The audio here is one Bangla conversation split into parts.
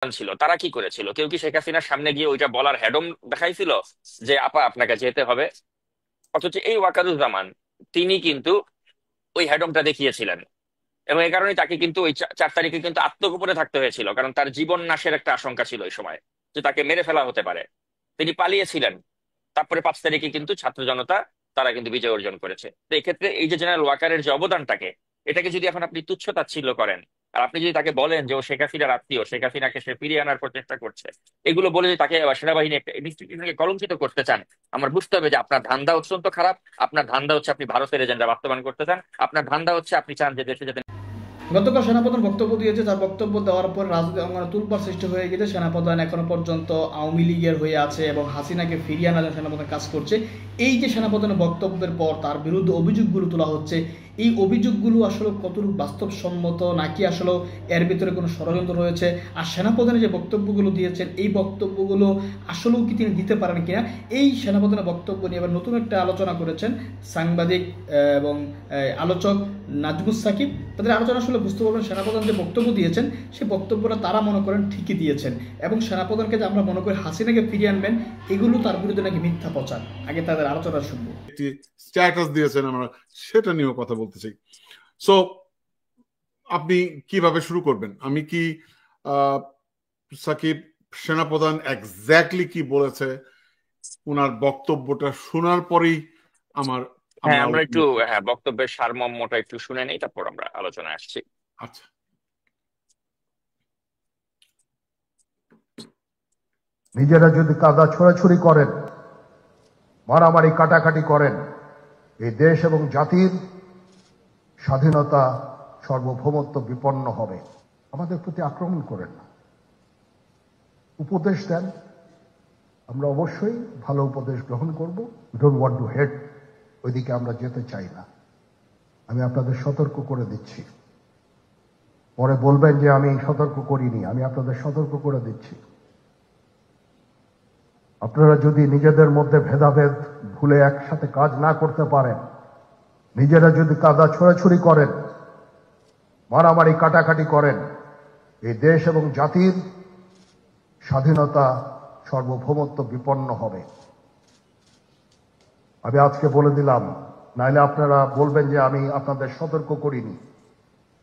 ছিল, তারা কি করেছিল? কেউ কি শেখ হাসিনার সামনে গিয়ে ওইটা বলার হ্যাডম দেখাইছিল যে আপা আপনাকে যেতে হবে? অথচ এই ওয়াকারুজ্জামান, তিনি কিন্তু ওই হ্যাডমটা দেখিয়েছিলেন। এবং এই কারণে তাকে কিন্তু ওই 4 তারিখে কিন্তু আত্মগোপনে থাকতে হয়েছিল, কারণ তার জীবন নাশের একটা আশঙ্কা ছিল ওই সময়, যে তাকে মেরে ফেলা হতে পারে। তিনি পালিয়েছিলেন। তারপরে 5 তারিখে কিন্তু ছাত্র জনতা তারা কিন্তু বিজয় অর্জন করেছে। তো এক্ষেত্রে এই যে জেনারেল ওয়াকারের যে অবদানটাকে, এটাকে যদি এখন আপনি তুচ্ছ তাচ্ছিল্য করেন, আর আপনি যদি তাকে বলেন যে ও শেখ হাসিনার আত্মীয়, শেখ হাসিনাকে সে ফিরিয়ে আনার প্রচেষ্টা করছে, এগুলো বলে যদি তাকে সেনাবাহিনী একটা ইনস্টিটিউশনকে কলঙ্কিত করতে চান, আমার বুঝতে হবে যে আপনার ধান্দা অত্যন্ত খারাপ। আপনার ধান্দা হচ্ছে আপনি ভারতের এজেন্ডা বাস্তবায়ন করতে চান। আপনার ধান্দা হচ্ছে আপনি চান যে দেশে যাতে। গতকাল সেনাপ্রধান বক্তব্য দিয়েছে, তার বক্তব্য দেওয়ার পর রাজনৈতিক অঙ্গনে তুলপাড় সৃষ্টি হয়ে গেছে। সেনাপ্রধান এখনো পর্যন্ত আওয়ামী লীগের হয়ে আছে এবং হাসিনাকে ফিরিয়ে আনার জন্য সেনাপ্রধান কাজ করছে। এই যে সেনাপ্রধানের বক্তব্যের পর তার বিরুদ্ধে অভিযোগগুলো তোলা হচ্ছে, এই অভিযোগগুলো আসলে কতটুকু বাস্তবসম্মত, নাকি আসলে এর ভিতরে কোনো ষড়যন্ত্র রয়েছে? আর সেনাপ্রধানের যে বক্তব্যগুলো দিয়েছেন, এই বক্তব্যগুলো আসলেও কি তিনি দিতে পারেন কিনা, এই সেনাপ্রধানের বক্তব্য নিয়ে এবার নতুন একটা আলোচনা করেছেন সাংবাদিক এবং আলোচক নাজমুস সাকিব। তাদের আলোচনা আসলে বুঝতে পারবেন সেনাপ্রধান যে বক্তব্য দিয়েছেন, সেই বক্তব্যটা তারা মনে করেন ঠিকই দিয়েছেন, এবং সেনাপ্রধানকে যে আমরা মনে করি হাসিনাকে ফিরিয়ে আনবেন, এগুলো তার বিরুদ্ধে নাকি মিথ্যা প্রচার। আগে তাদের আলোচনা শুনবো। একটি স্ট্যাটাস দিয়েছেন, আমরা সেটা নিয়েও কথা বলতে চাই। সো আপনি কিভাবে শুরু করবেন? আমি কি সাকিব, সেনাপ্রধান এক্স্যাক্টলি কি বলেছে ওনার বক্তব্যটা শোনার পরেই আমার হ্যাঁ, আমরা আমরা একটু, আলোচনা করব। হ্যাঁ, বক্তব্যের সারমর্মটা একটু শুনে নেই, তারপর আমরা আলোচনায় আসছি। আচ্ছা, নিজেরা যদি কাদা ছোড়াছুড়ি করেন, মারামারি কাটাকাটি করেন, এই দেশ এবং জাতির স্বাধীনতা সার্বভৌমত্ব বিপন্ন হবে। আমাদের প্রতি আক্রমণ করেন না, উপদেশ দেন, আমরা অবশ্যই ভালো উপদেশ গ্রহণ করব। ডোন্ট ওয়ান্ট টু হেড, ওইদিকে আমরা যেতে চাই না। আমি আপনাদের সতর্ক করে দিচ্ছি, পরে বলবেন যে আমি সতর্ক করিনি। আমি আপনাদের সতর্ক করে দিচ্ছি, আপনারা যদি নিজেদের মধ্যে ভেদাভেদ ভুলে একসাথে কাজ না করতে পারেন, নিজেরা যদি কাদা ছোড়াছুড়ি করেন, মারামারি কাটাকাটি করেন, এই দেশ এবং জাতির স্বাধীনতা সার্বভৌমত্ব বিপন্ন হবে। আমি আজকে বলে দিলাম, নাইলে আপনারা বলবেন যে আমি আপনাদের সতর্ক করিনি।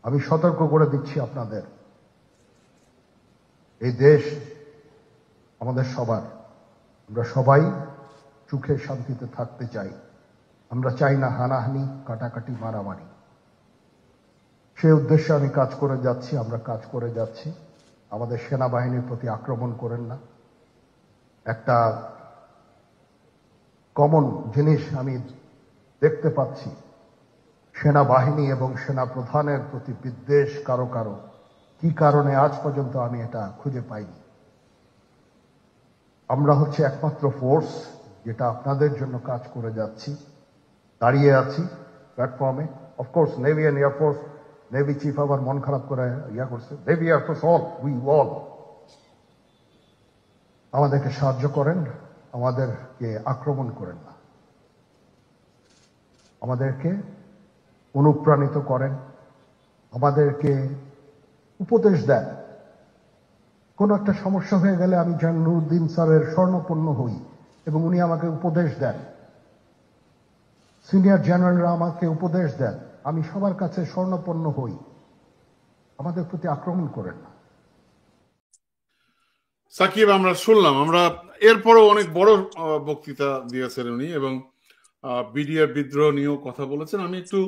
আমি সতর্ক করে দিচ্ছি আপনাদের। এই দেশ আমাদের সবার, আমরা সবাই সুখে শান্তিতে থাকতে চাই। আমরা চাই না হানাহানি, কাটাকাটি, মারামারি। সেই উদ্দেশ্যে আমি কাজ করে যাচ্ছি, আমরা কাজ করে যাচ্ছি। আমাদের সেনাবাহিনীর প্রতি আক্রমণ করেন না। একটা কমন জিনিস আমি দেখতে পাচ্ছি, সেনাবাহিনী এবং সেনা প্রধানের প্রতি বিদ্বেষ কারো কারো। কি কারণে আজ পর্যন্ত আমি এটা খুঁজে পাইনি। আমরা হচ্ছে একমাত্র ফোর্স যেটা আপনাদের জন্য কাজ করে যাচ্ছি, দাঁড়িয়ে আছি প্ল্যাটফর্মে। Of course navy and air force, navy chief আবার মন খারাপ করে করছে। Navy air force all, we all, আমাদেরকে সাহায্য করেন, আমাদেরকে আক্রমণ করেন না, আমাদেরকে অনুপ্রাণিত করেন, আমাদেরকে উপদেশ দেন। কোনো একটা সমস্যা হয়ে গেলে আমি জাহাঙ্গীরউদ্দিন স্যারের স্বর্ণপন্ন হই এবং উনি আমাকে উপদেশ দেন। সিনিয়র জেনারেলরা আমাকে উপদেশ দেন, আমি সবার কাছে স্বর্ণপন্ন হই। আমাদের প্রতি আক্রমণ করেন না। সাকিব, আমরা শুনলাম, আমরা এরপরও অনেক বড় বক্তৃতা দিয়েছেন উনি, এবং বিডিআর বিদ্রোহ নিয়েও কথা বলেছেন। আমি একটু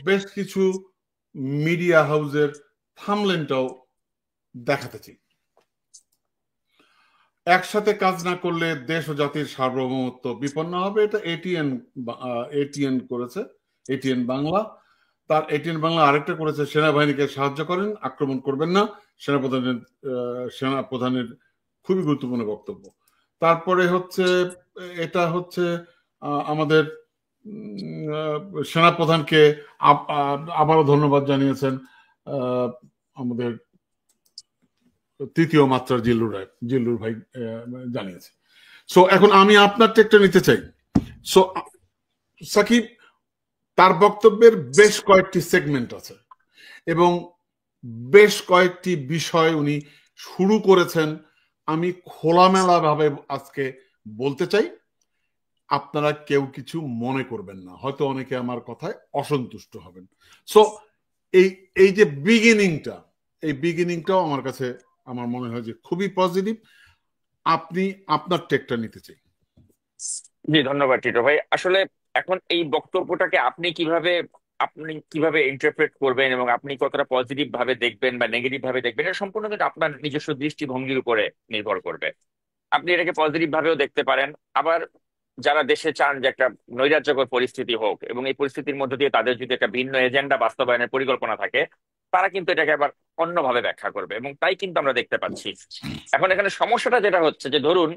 বেশ কিছু মিডিয়া হাউসের থামলেনটাও দেখাতে চাই। একসাথে কাজ না করলে দেশ ও জাতির সার্বভৌমত্ব বিপন্ন হবে, এটা এটিএন করেছে, এটিএন বাংলা। তার এটিএন বাংলা আরেকটা করেছে, সেনাবাহিনীকে সাহায্য করেন, আক্রমণ করবেন না। সেনাপ্রধানের খুবই গুরুত্বপূর্ণ বক্তব্য। তারপরে হচ্ছে, এটা হচ্ছে আমাদের সেনাপ্রধানকে আবারও ধন্যবাদ জানিয়েছেন আমাদের তৃতীয় মাত্রার জিল্লুর ভাই জানিয়েছে। সো এখন আমি আপনার টেকটা নিতে চাই। সো সাকিব, তার বক্তব্যের বেশ কয়েকটি সেগমেন্ট আছে এবং বেশ কয়েকটি বিষয় উনি শুরু করেছেন, আমি খোলামেলা ভাবে আজকে বলতে চাই, আপনারা কেউ কিছু মনে করবেন না, হয়তো অনেকে আমার কথায় অসন্তুষ্ট হবেন। সো এই এই যে বিগিনিংটাও আমার কাছে আমার মনে হয় যে খুবই পজিটিভ। আপনি আপনার টেকটা নিতে চাই। জি, ধন্যবাদ টিটো ভাই। আসলে এখন এই বক্তব্যটাকে আপনি কিভাবে ইন্টারপ্রেট করবেন এবং আপনি কতটা পজিটিভ ভাবে দেখবেন বা নেগেটিভ ভাবে দেখবেন, এটা সম্পূর্ণ কিন্তু আপনার নিজস্ব দৃষ্টিভঙ্গির উপরে নির্ভর করবে। আপনি এটাকে পজিটিভ ভাবেও দেখতে পারেন, আবার যারা দেশে চান যে একটা নৈরাজ্যকর পরিস্থিতি হোক এবং এই পরিস্থিতির মধ্যে দিয়ে তাদের যদি একটা ভিন্ন এজেন্ডা বাস্তবায়নের পরিকল্পনা থাকে, তারা কিন্তু এটাকে আবার অন্যভাবে ব্যাখ্যা করবে, এবং তাই কিন্তু আমরা দেখতে পাচ্ছি। এখন এখানে সমস্যাটা যেটা হচ্ছে যে, ধরুন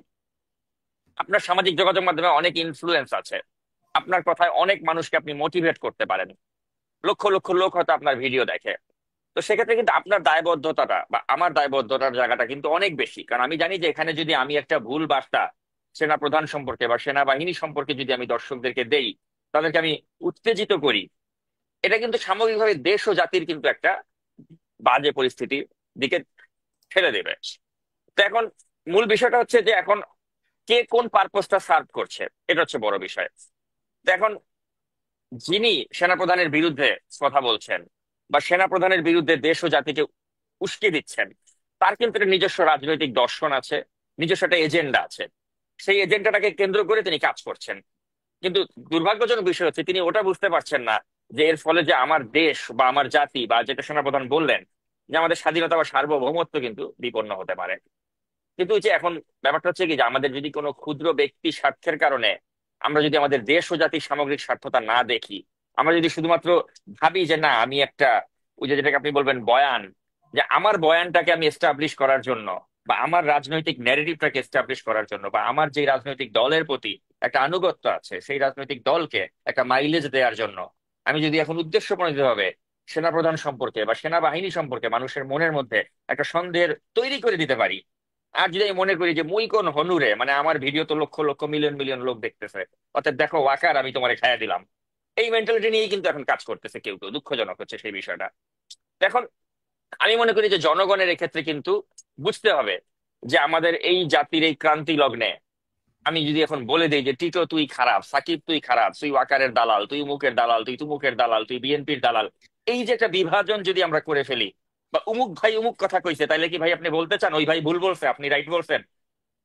আপনার সামাজিক যোগাযোগ মাধ্যমে অনেক ইনফ্লুয়েন্স আছে, আপনার কথায় অনেক মানুষকে আপনি মোটিভেট করতে পারেন, লক্ষ লক্ষ লোক হয়তো আপনার ভিডিও দেখে। তো সেক্ষেত্রে কিন্তু আপনার দায়বদ্ধতাটা বা আমার দায়বদ্ধতার জায়গাটা কিন্তু অনেক বেশি, কারণ আমি জানি যে এখানে যদি আমি একটা ভুল বার্তা সেনাপ্রধান সম্পর্কে বা সেনাবাহিনী সম্পর্কে যদি আমি দর্শকদেরকে দেই, তাদেরকে আমি উত্তেজিত করি, এটা কিন্তু সামগ্রিকভাবে দেশ ও জাতির কিন্তু একটা বাজে পরিস্থিতির দিকে ঠেলে দেবে। তো এখন মূল বিষয়টা হচ্ছে যে, এখন কে কোন পারপোজটা সার্ভ করছে, এটা হচ্ছে বড় বিষয়। তো এখন যিনি সেনাপ্রধানের বিরুদ্ধে কথা বলছেন বা সেনাপ্রধানের বিরুদ্ধে দেশ ও জাতিকে উস্কে দিচ্ছেন, তার কিন্তু একটা নিজস্ব রাজনৈতিক দর্শন আছে, নিজস্ব একটা এজেন্ডা আছে। সেই এজেন্ডাটাকে কেন্দ্র করে তিনি কাজ করছেন। কিন্তু দুর্ভাগ্যজনক বিষয় হচ্ছে তিনি ওটা বুঝতে পারছেন না যে এর ফলে যে আমার দেশ বা আমার জাতি, বা যেটা সেনাপ্রধান বললেন যে আমাদের স্বাধীনতা বা সার্বভৌমত্ব কিন্তু বিপন্ন হতে পারে। কিন্তু ওই যে এখন ব্যাপারটা হচ্ছে কি, যে আমাদের যদি কোনো ক্ষুদ্র ব্যক্তি স্বার্থের কারণে আমরা যদি আমাদের দেশ ও জাতির সামগ্রিক স্বার্থতা না দেখি, আমরা যদি শুধুমাত্র ভাবি যে না আমি একটা, ওই যে যেটাকে আপনি বলবেন বয়ান, যে আমার বয়ানটাকে আমি এস্টাবলিশ করার জন্য বা আমার রাজনৈতিক ন্যারেটিভটাকে এস্টাবলিশ করার জন্য বা আমার যে রাজনৈতিক দলের প্রতি একটা আনুগত্য আছে সেই রাজনৈতিক দলকে একটা মাইলেজ দেওয়ার জন্য আমি যদি এখন উদ্দেশ্যপ্রণোদিত ভাবে সেনাপ্রধান সম্পর্কে বা সেনাবাহিনী সম্পর্কে মানুষের মনের মধ্যে একটা সন্দেহের তৈরি করে দিতে পারি, আর যদি আমি মনে করি যে মুই কোন হনুরে, মানে আমার ভিডিও তো লক্ষ লক্ষ মিলিয়ন মিলিয়ন লোক দেখতেছে, অর্থাৎ দেখো ওয়াকার আমি তোমারে খাইয়া দিলাম, এই মেন্টালিটি নিয়েই কিন্তু এখন কাজ করতেছে কেউ কেউ। দুঃখজনক হচ্ছে সেই বিষয়টা। এখন আমি মনে করি যে জনগণের এক্ষেত্রে কিন্তু বুঝতে হবে যে আমাদের এই জাতির এই ক্রান্তি লগ্নে আমি যদি এখন বলে দিই যে টিটো তুই খারাপ, সাকিব তুই খারাপ, তুই ওয়াকারের দালাল, তুই মুকের দালাল, তুই তুমুকের দালাল, তুই বিএনপির দালাল, এই যে একটা বিভাজন যদি আমরা করে ফেলি, বা উমুক ভাই উমুক কথা কইছে, তাইলে কি ভাই আপনি বলতে চান ওই ভাই ভুল বলছে আপনি রাইট বলছেন?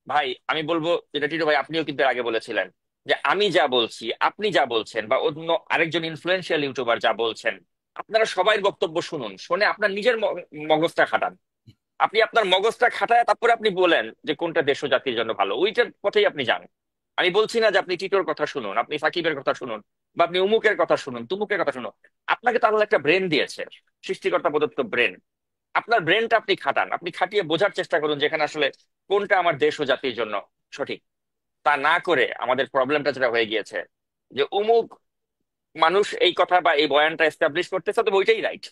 ভাই আমি বলবো যেটা টিটো ভাই আপনিও কিন্তু এর আগে বলেছিলেন, যে আমি যা বলছি আপনি যা বলছেন বা অন্য আরেকজন ইনফ্লুয়েন্সিয়াল ইউটিউবার যা বলছেন, আপনারা সবাই বক্তব্য শুনুন, শুনে আপনার নিজের মগজটা খাটান। আপনি আপনার মগজটা খাটায় তারপরে আপনি বলেন যে কোনটা দেশ ও জাতির জন্য ভালো, ওইটার পথেই আপনি যান। আমি বলছি না যে আপনি টিটোর কথা শুনুন, আপনি সাকিবের কথা শুনুন, বা আপনি উমুকের কথা শুনুন, তুমুকের কথা শুনুন। আপনাকে তো আল্লাহ একটা ব্রেন দিয়েছে, সৃষ্টিকর্তা প্রদত্ত ব্রেন। আপনার ব্রেনটা আপনি খাটান, আপনি খাটিয়ে বোঝার চেষ্টা করুন যেখানে আসলে কোনটা আমার দেশ ও জাতির জন্য সঠিক। তা না করে আমাদের প্রবলেমটা যেটা হয়ে গিয়েছে যে অমুক মানুষ এই কথা বা এই বয়ানটা এস্টাবলিশ করতেছে তো ওইটাই রাইট,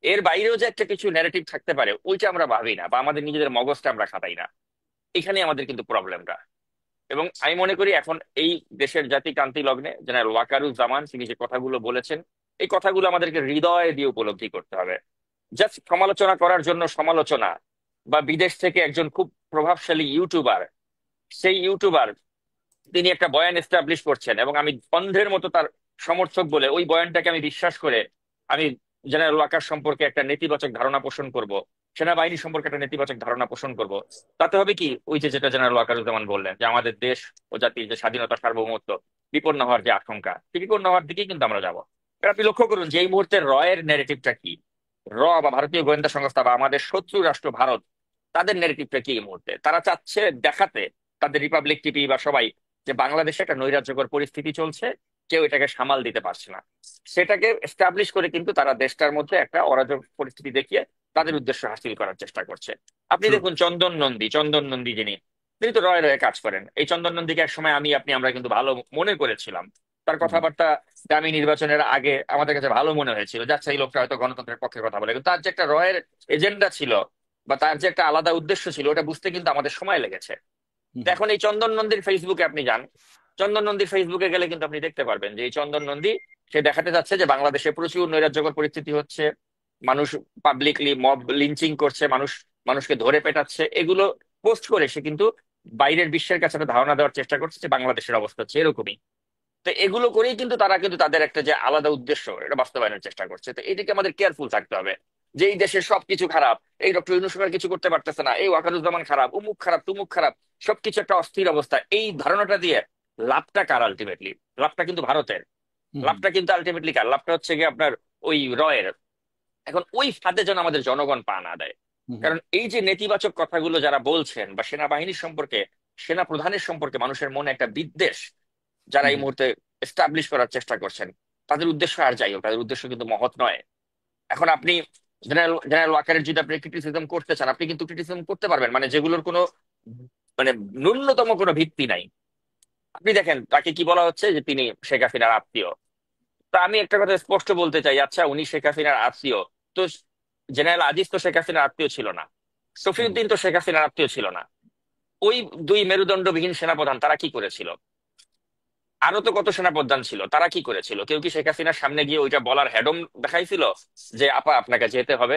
এর বাইরেও যে একটা কিছু ন্যারেটিভ থাকতে পারে ওইটা আমরা ভাবি না বা আমাদের নিজেদের মগজটা আমরা খাটাই না। এখানে আমাদের কিন্তু প্রবলেমটা। এবং আমি মনে করি এখন এই দেশের জাতি ক্রান্তি লগ্নে জেনারেল ওয়াকারুজ্জামান তিনি যে কথাগুলো বলেছেন, এই কথাগুলো আমাদেরকে হৃদয় দিয়ে উপলব্ধি করতে হবে। জাস্ট সমালোচনা করার জন্য সমালোচনা, বা বিদেশ থেকে একজন খুব প্রভাবশালী ইউটিউবার, সেই ইউটিউবার তিনি একটা বয়ান এস্টাবলিশ করছেন এবং আমি অন্ধের মতো তার সমর্থক বলে ওই বয়ানটাকে আমি বিশ্বাস করে আমি জেনারেল ওয়াকার সম্পর্কে একটা নেতিবাচক ধারণা পোষণ করব, সেনাবাহিনী সম্পর্কে একটা নেতিবাচক ধারণা পোষণ করব, তাতে হবে কি ওই যে যেটা জেনারেল ওয়াকারুজ্জামান বললেন যে আমাদের দেশ ও জাতির যে স্বাধীনতা সার্বভৌমত্ব বিপন্ন হওয়ার যে আশঙ্কা, সেই বিপন্ন হওয়ার দিকেই কিন্তু আমরা যাবো। এবার আপনি লক্ষ্য করুন যে এই মুহূর্তে রয়ের ন্যারেটিভটা কি, র বা ভারতীয় গোয়েন্দা সংস্থা বা আমাদের শত্রু রাষ্ট্র ভারত, তাদের ন্যারেটিভটা কি এই মুহূর্তে? তারা চাচ্ছে দেখাতে তাদের রিপাবলিক টিভি বা সবাই যে বাংলাদেশে একটা নৈরাজ্যকর পরিস্থিতি চলছে, কেউ এটাকে সামাল দিতে পারছে না। সেটাকে এস্টাবলিশ করে কিন্তু তারা দেশটার মধ্যে একটা অরাজক পরিস্থিতি দেখিয়ে তাদের উদ্দেশ্য হাসিল করার চেষ্টা করছে। আপনি True. দেখুন চন্দন নন্দী যিনি, তিনি তো রয়ে রয়ে কাজ করেন। এই চন্দন নন্দীকে এক সময় আমরা কিন্তু ভালো মনে করেছিলাম, তার কথাবার্তা দামি নির্বাচনের আগে আমাদের কাছে ভালো মনে হয়েছিল, যাচ্ছে এই লোকটা হয়তো গণতন্ত্রের পক্ষে কথা বলে, কিন্তু তার যে একটা রয়ের এজেন্ডা ছিল বা তার যে একটা আলাদা উদ্দেশ্য ছিল ওটা বুঝতে কিন্তু আমাদের সময় লেগেছে। তো এখন এই চন্দন নন্দীর ফেসবুকে আপনি যান, চন্দন নন্দীর ফেসবুকে গেলে কিন্তু আপনি দেখতে পারবেন যে এই চন্দন নন্দী সে দেখাতে যাচ্ছে যে বাংলাদেশে প্রচুর নৈরাজ্যকর পরিস্থিতি হচ্ছে, মানুষ পাবলিকলি মব লিঞ্চিং করছে, মানুষ মানুষকে ধরে পেটাচ্ছে, এগুলো পোস্ট করে সে কিন্তু বাইরের বিশ্বের কাছে একটা ধারণা দেওয়ার চেষ্টা করছে যে বাংলাদেশের অবস্থা হচ্ছে এরকমই। তো এগুলো করেই কিন্তু তারা কিন্তু তাদের একটা যে আলাদা উদ্দেশ্য এটা বাস্তবায়নের চেষ্টা করছে। তো এদিকে আমাদের কেয়ারফুল থাকতে হবে যে এই দেশের সবকিছু খারাপ, এই ডক্টর ইউনূস সরকার কিছু করতে পারতেছে না, এই ওয়াকারুজ্জামান খারাপ, উমুক খারাপ, তুমুক খারাপ, সবকিছু একটা অস্থির অবস্থা, এই ধারণাটা দিয়ে লাভটা কার আলটিমেটলি? লাভটা কিন্তু ভারতের। লাভটা কিন্তু আলটিমেটলি কার? লাভটা হচ্ছে গিয়ে আপনার ওই রয়ের। এখন ওই ফাঁদে যেন আমাদের জনগণ পা না দেয়। কারণ এই যে নেতিবাচক কথাগুলো যারা বলছেন বা সেনাবাহিনীর সম্পর্কে, সেনা প্রধানের সম্পর্কে মানুষের মনে একটা বিদ্বেষ যারা এই মুহূর্তে এস্টাবলিশ করার চেষ্টা করছেন, তাদের উদ্দেশ্য আর যাই হোক, তাদের উদ্দেশ্য কিন্তু মহৎ নয়। এখন আপনি জেনারেল জেনারেল ওয়াকারের যদি আপনি ক্রিটিসিজম করতে চান, আপনি কিন্তু ক্রিটিসিজম করতে পারবেন, মানে যেগুলোর কোনো মানে ন্যূনতম কোনো ভিত্তি নাই। আপনি দেখেন তাকে কি বলা হচ্ছে যে তিনি শেখ হাসিনার আত্মীয়। তা আমি একটা কথা স্পষ্ট বলতে চাই, আচ্ছা উনি শেখ হাসিনার আত্মীয়, তো জেনারেল আজিজ তো শেখ হাসিনার আত্মীয় ছিল না, শফিউদ্দিন তো শেখ হাসিনার আত্মীয় ছিল না। ওই দুই মেরুদণ্ডবিহীন সেনাপ্রধান তারা কি করেছিল? আরো তো কত সেনাপ্রধান ছিল, তারা কি করেছিল? কেউ কি শেখ হাসিনার সামনে গিয়ে ওইটা বলার হ্যাডম দেখাইছিল যে আপা আপনাকে যেতে হবে?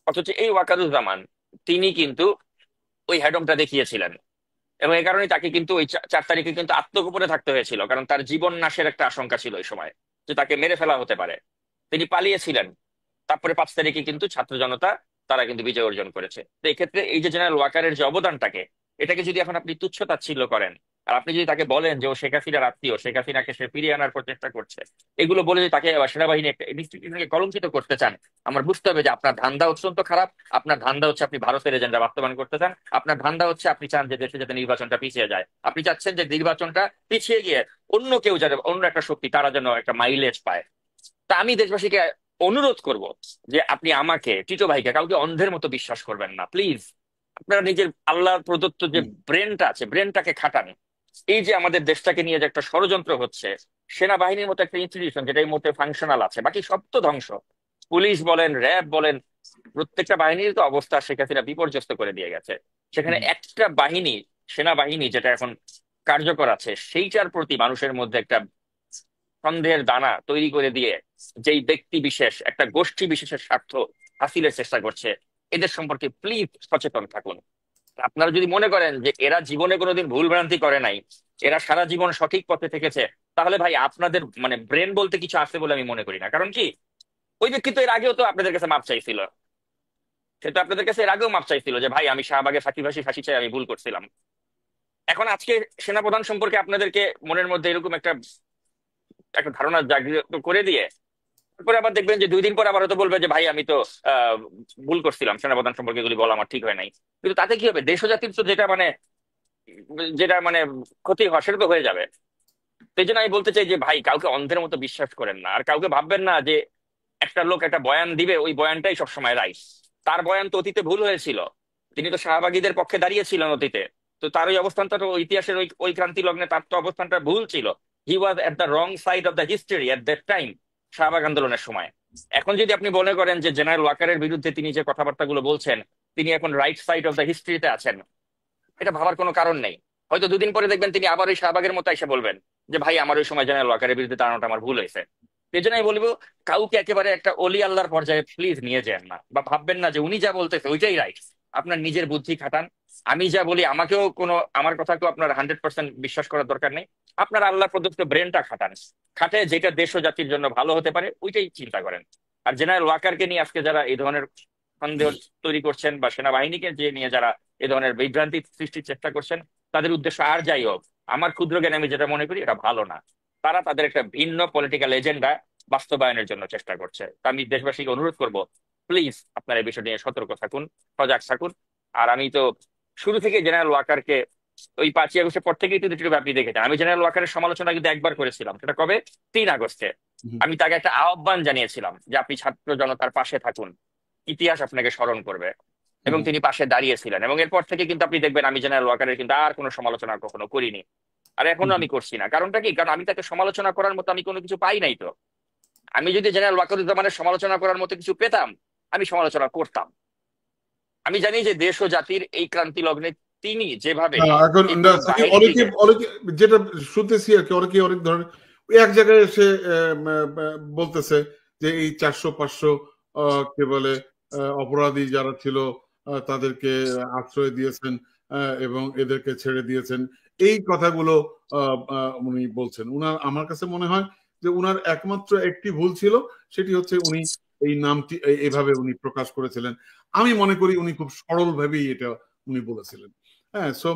অথচ এই ওয়াকারুজ্জামান তিনি কিন্তু ওই হ্যাডমটা দেখিয়েছিলেন, এবং এই কারণে তাকে কিন্তু ওই 4 তারিখে কিন্তু আত্মগোপনে থাকতে হয়েছিল, কারণ তার জীবন নাশের একটা আশঙ্কা ছিল ওই সময়, যে তাকে মেরে ফেলা হতে পারে। তিনি পালিয়েছিলেন। তারপরে 5 তারিখে কিন্তু ছাত্র জনতা তারা কিন্তু বিজয় অর্জন করেছে। তো এক্ষেত্রে এই যে জেনারেল ওয়াকারের যে অবদানটাকে, এটাকে যদি এখন আপনি তুচ্ছ তাচ্ছিল্য করেন, আর আপনি যদি তাকে বলেন যে ও শেখ হাসিনার আত্মীয়, শেখ হাসিনাকে সে ফিরিয়ে আনার প্রচেষ্টা করছে, এগুলো বলে যদি তাকে সেনাবাহিনী একটা ইনস্টিটিউশনকে কলঙ্কিত করতে চান, আমার বুঝতে হবে যে আপনার ধান্দা অত্যন্ত খারাপ। আপনার ধান্দা হচ্ছে আপনি ভারতের এজেন্ডা বাস্তবায়ন করতে চান। আপনার ধান্দা হচ্ছে আপনি চান যে দেশে যাতে নির্বাচনটা পিছিয়ে যায়। আপনি চাচ্ছেন যে নির্বাচনটা পিছিয়ে গিয়ে অন্য কেউ যাতে, অন্য একটা শক্তি তারা যেন একটা মাইলেজ পায়। তা আমি দেশবাসীকে অনুরোধ করব যে আপনি আমাকে, টিটো ভাইকে কাউকে অন্ধের মতো বিশ্বাস করবেন না প্লিজ। আপনারা নিজের আল্লাহ প্রদত্ত যে ব্রেনটা আছে, ব্রেনটাকে খাটান। এই যে আমাদের দেশটাকে নিয়ে যে একটা ষড়যন্ত্র হচ্ছে, সেনাবাহিনীর মতো একটা ইনস্টিটিউশন যেটা এই মুহূর্তে ফাংশনাল আছে, বাকি সব তো ধ্বংস। পুলিশ বলেন, র্যাব বলেন, প্রত্যেকটা বাহিনীর তো অবস্থা শেখ হাসিনা বিপর্যস্ত করে দিয়ে গেছে। সেখানে একটা বাহিনী, সেনাবাহিনী যেটা এখন কার্যকর আছে, সেইটার প্রতি মানুষের মধ্যে একটা সন্দেহের দানা তৈরি করে দিয়ে যেই ব্যক্তি বিশেষ একটা গোষ্ঠী বিশেষের স্বার্থ হাসিলের চেষ্টা করছে, এদের সম্পর্কে প্লিজ সচেতন থাকুন। আপনারা যদি মনে করেন যে এরা জীবনে কোনোদিন ভুল ভ্রান্তি করে নাই, এরা সারা জীবন সঠিক পথে থেকেছে, তাহলে ভাই আপনাদের মানে ব্রেন বলতে কিছু আছে বলে আমি মনে করি না। কারণ কি, ওই ব্যক্তি তো এর আগেও তো আপনাদের কাছে মাপ চাইছিল। সে তো আপনাদের কাছে এর আগেও মাপ চাইছিল যে ভাই আমি শাহবাগে ফাঁসি ফাঁসি চাই, আমি ভুল করছিলাম। এখন আজকে সেনাপ্রধান সম্পর্কে আপনাদেরকে মনের মধ্যে এরকম একটা একটা ধারণা জাগ্রত করে দিয়ে, তারপরে আবার দেখবেন যে 2 দিন পর আবার হয়তো বলবে যে ভাই আমি তো আহ ভুল করছিলাম, সেনাপ্রধান সম্পর্কে এগুলি বলা আমার ঠিক হয় নাই। কিন্তু তাতে কি হবে? দেশ ও জাতির তো যেটা মানে ক্ষতি হওয়া, সেটা তো হয়ে যাবে। তো এই জন্য আমি বলতে চাই যে ভাই কাউকে অন্ধের মতো বিশ্বাস করেন না, আর কাউকে ভাববেন না যে একটা লোক একটা বয়ান দিবে ওই বয়ানটাই সবসময় রাইট। তার বয়ান তো অতীতে ভুল হয়েছিল, তিনি তো শাহবাগীদের পক্ষে দাঁড়িয়েছিলেন অতীতে। তো তার ওই অবস্থানটা তো ইতিহাসের ওই ক্রান্তি লগ্নে তার তো অবস্থানটা ভুল ছিল। He was at the wrong side of the history at that time, Shahbag আন্দোলনের সময়। এখন যদি আপনি মনে করেন যে জেনারেল ওয়াকারের বিরুদ্ধে তিনি যে কথাবার্তাগুলো বলছেন, তিনি এখন রাইট সাইড অফ দ্য হিস্ট্রিতে আছেন, এটা ভাবার কোনো কারণ নেই। হয়তো 2 দিন পরে দেখবেন তিনি আবার ওই শাহবাগের মতো এসে বলবেন যে ভাই আমার ওই সময় জেনারেল ওয়াকারের বিরুদ্ধে দাঁড়ানোটা আমার ভুল হয়েছে। এই জন্য আমি বলবো কাউকে একেবারে একটা অলি আল্লাহর পর্যায়ে প্লিজ নিয়ে যান না, বা ভাববেন না যে উনি যা বলতেছে ওইটাই রাইট। আপনার নিজের বুদ্ধি খাটান। আমি যা বলি আমাকেও কোনো, আমার কথাকেও আপনার 100% বিশ্বাস করার দরকার নেই। আপনার আল্লাহ প্রদত্ত ব্রেনটা খাটান, খাটে যেটা দেশ ও জাতির জন্য ভালো হতে পারে ওইটাই চিন্তা করেন। আর জেনারেল ওয়াকারকে নিয়ে আজকে যারা এই ধরনের সন্দেহ তৈরি করছেন, বা সেনাবাহিনীকে যে নিয়ে যারা এই ধরনের বিভ্রান্তি সৃষ্টির চেষ্টা করছেন, তাদের উদ্দেশ্য আর যাই হোক, আমার ক্ষুদ্র জ্ঞানে আমি যেটা মনে করি এটা ভালো না। তারা তাদের একটা ভিন্ন পলিটিক্যাল এজেন্ডা বাস্তবায়নের জন্য চেষ্টা করছে। তা আমি দেশবাসীকে অনুরোধ করব প্লিজ আপনারা এই বিষয়টি নিয়ে সতর্ক থাকুন, সজাগ থাকুন। আর আমি তো শুরু থেকে জেনারেল ওয়াকারকে ওই 5ই আগস্টের পর থেকেই কিন্তু আপনি দেখেছেন আমি জেনারেল ওয়াকারের সমালোচনা কিন্তু একবার করেছিলাম, সেটা কবে? 3 আগস্টে। আমি তাকে একটা আহ্বান জানিয়েছিলাম যে আপনি ছাত্র জনতার পাশে থাকুন, ইতিহাস আপনাকে স্মরণ করবে, এবং তিনি পাশে দাঁড়িয়েছিলেন। এবং এরপর থেকে কিন্তু আপনি দেখবেন আমি জেনারেল ওয়াকারের কিন্তু আর কোনো সমালোচনা কখনো করিনি, আর এখনো আমি করছি না। কারণটা কি? কারণ আমি তাকে সমালোচনা করার মতো আমি কোনো কিছু পাই নাই। তো আমি যদি জেনারেল ওয়াকারুজ্জামানের সমালোচনা করার মতো কিছু পেতাম, আমি সমালোচনা করতাম। আমি জানি যে দেশ ও জাতির এই ক্রান্তি লগ্নে তিনি যেভাবে এখন এই পুরো অনেকে বাহিনীটিকে, অনেকে যেটা শুনতেছি আর কি, অনেকে অনেক ধরনের ওই এক জায়গায় এসে বলতেছে যে এই 400-500 কে বলে অপরাধী যারা ছিল তাদেরকে আশ্রয় দিয়েছেন এবং এদেরকে ছেড়ে দিয়েছেন, এই কথাগুলো উনি বলছেন। উনার আমার কাছে মনে হয় যে উনার একমাত্র একটি ভুল ছিল, সেটি হচ্ছে উনি এই নামটি এইভাবে উনি প্রকাশ করেছিলেন। আমি মনে করি উনি খুব সরল ভাবেই এটা উনি বলেছিলেন। হ্যাঁ, সো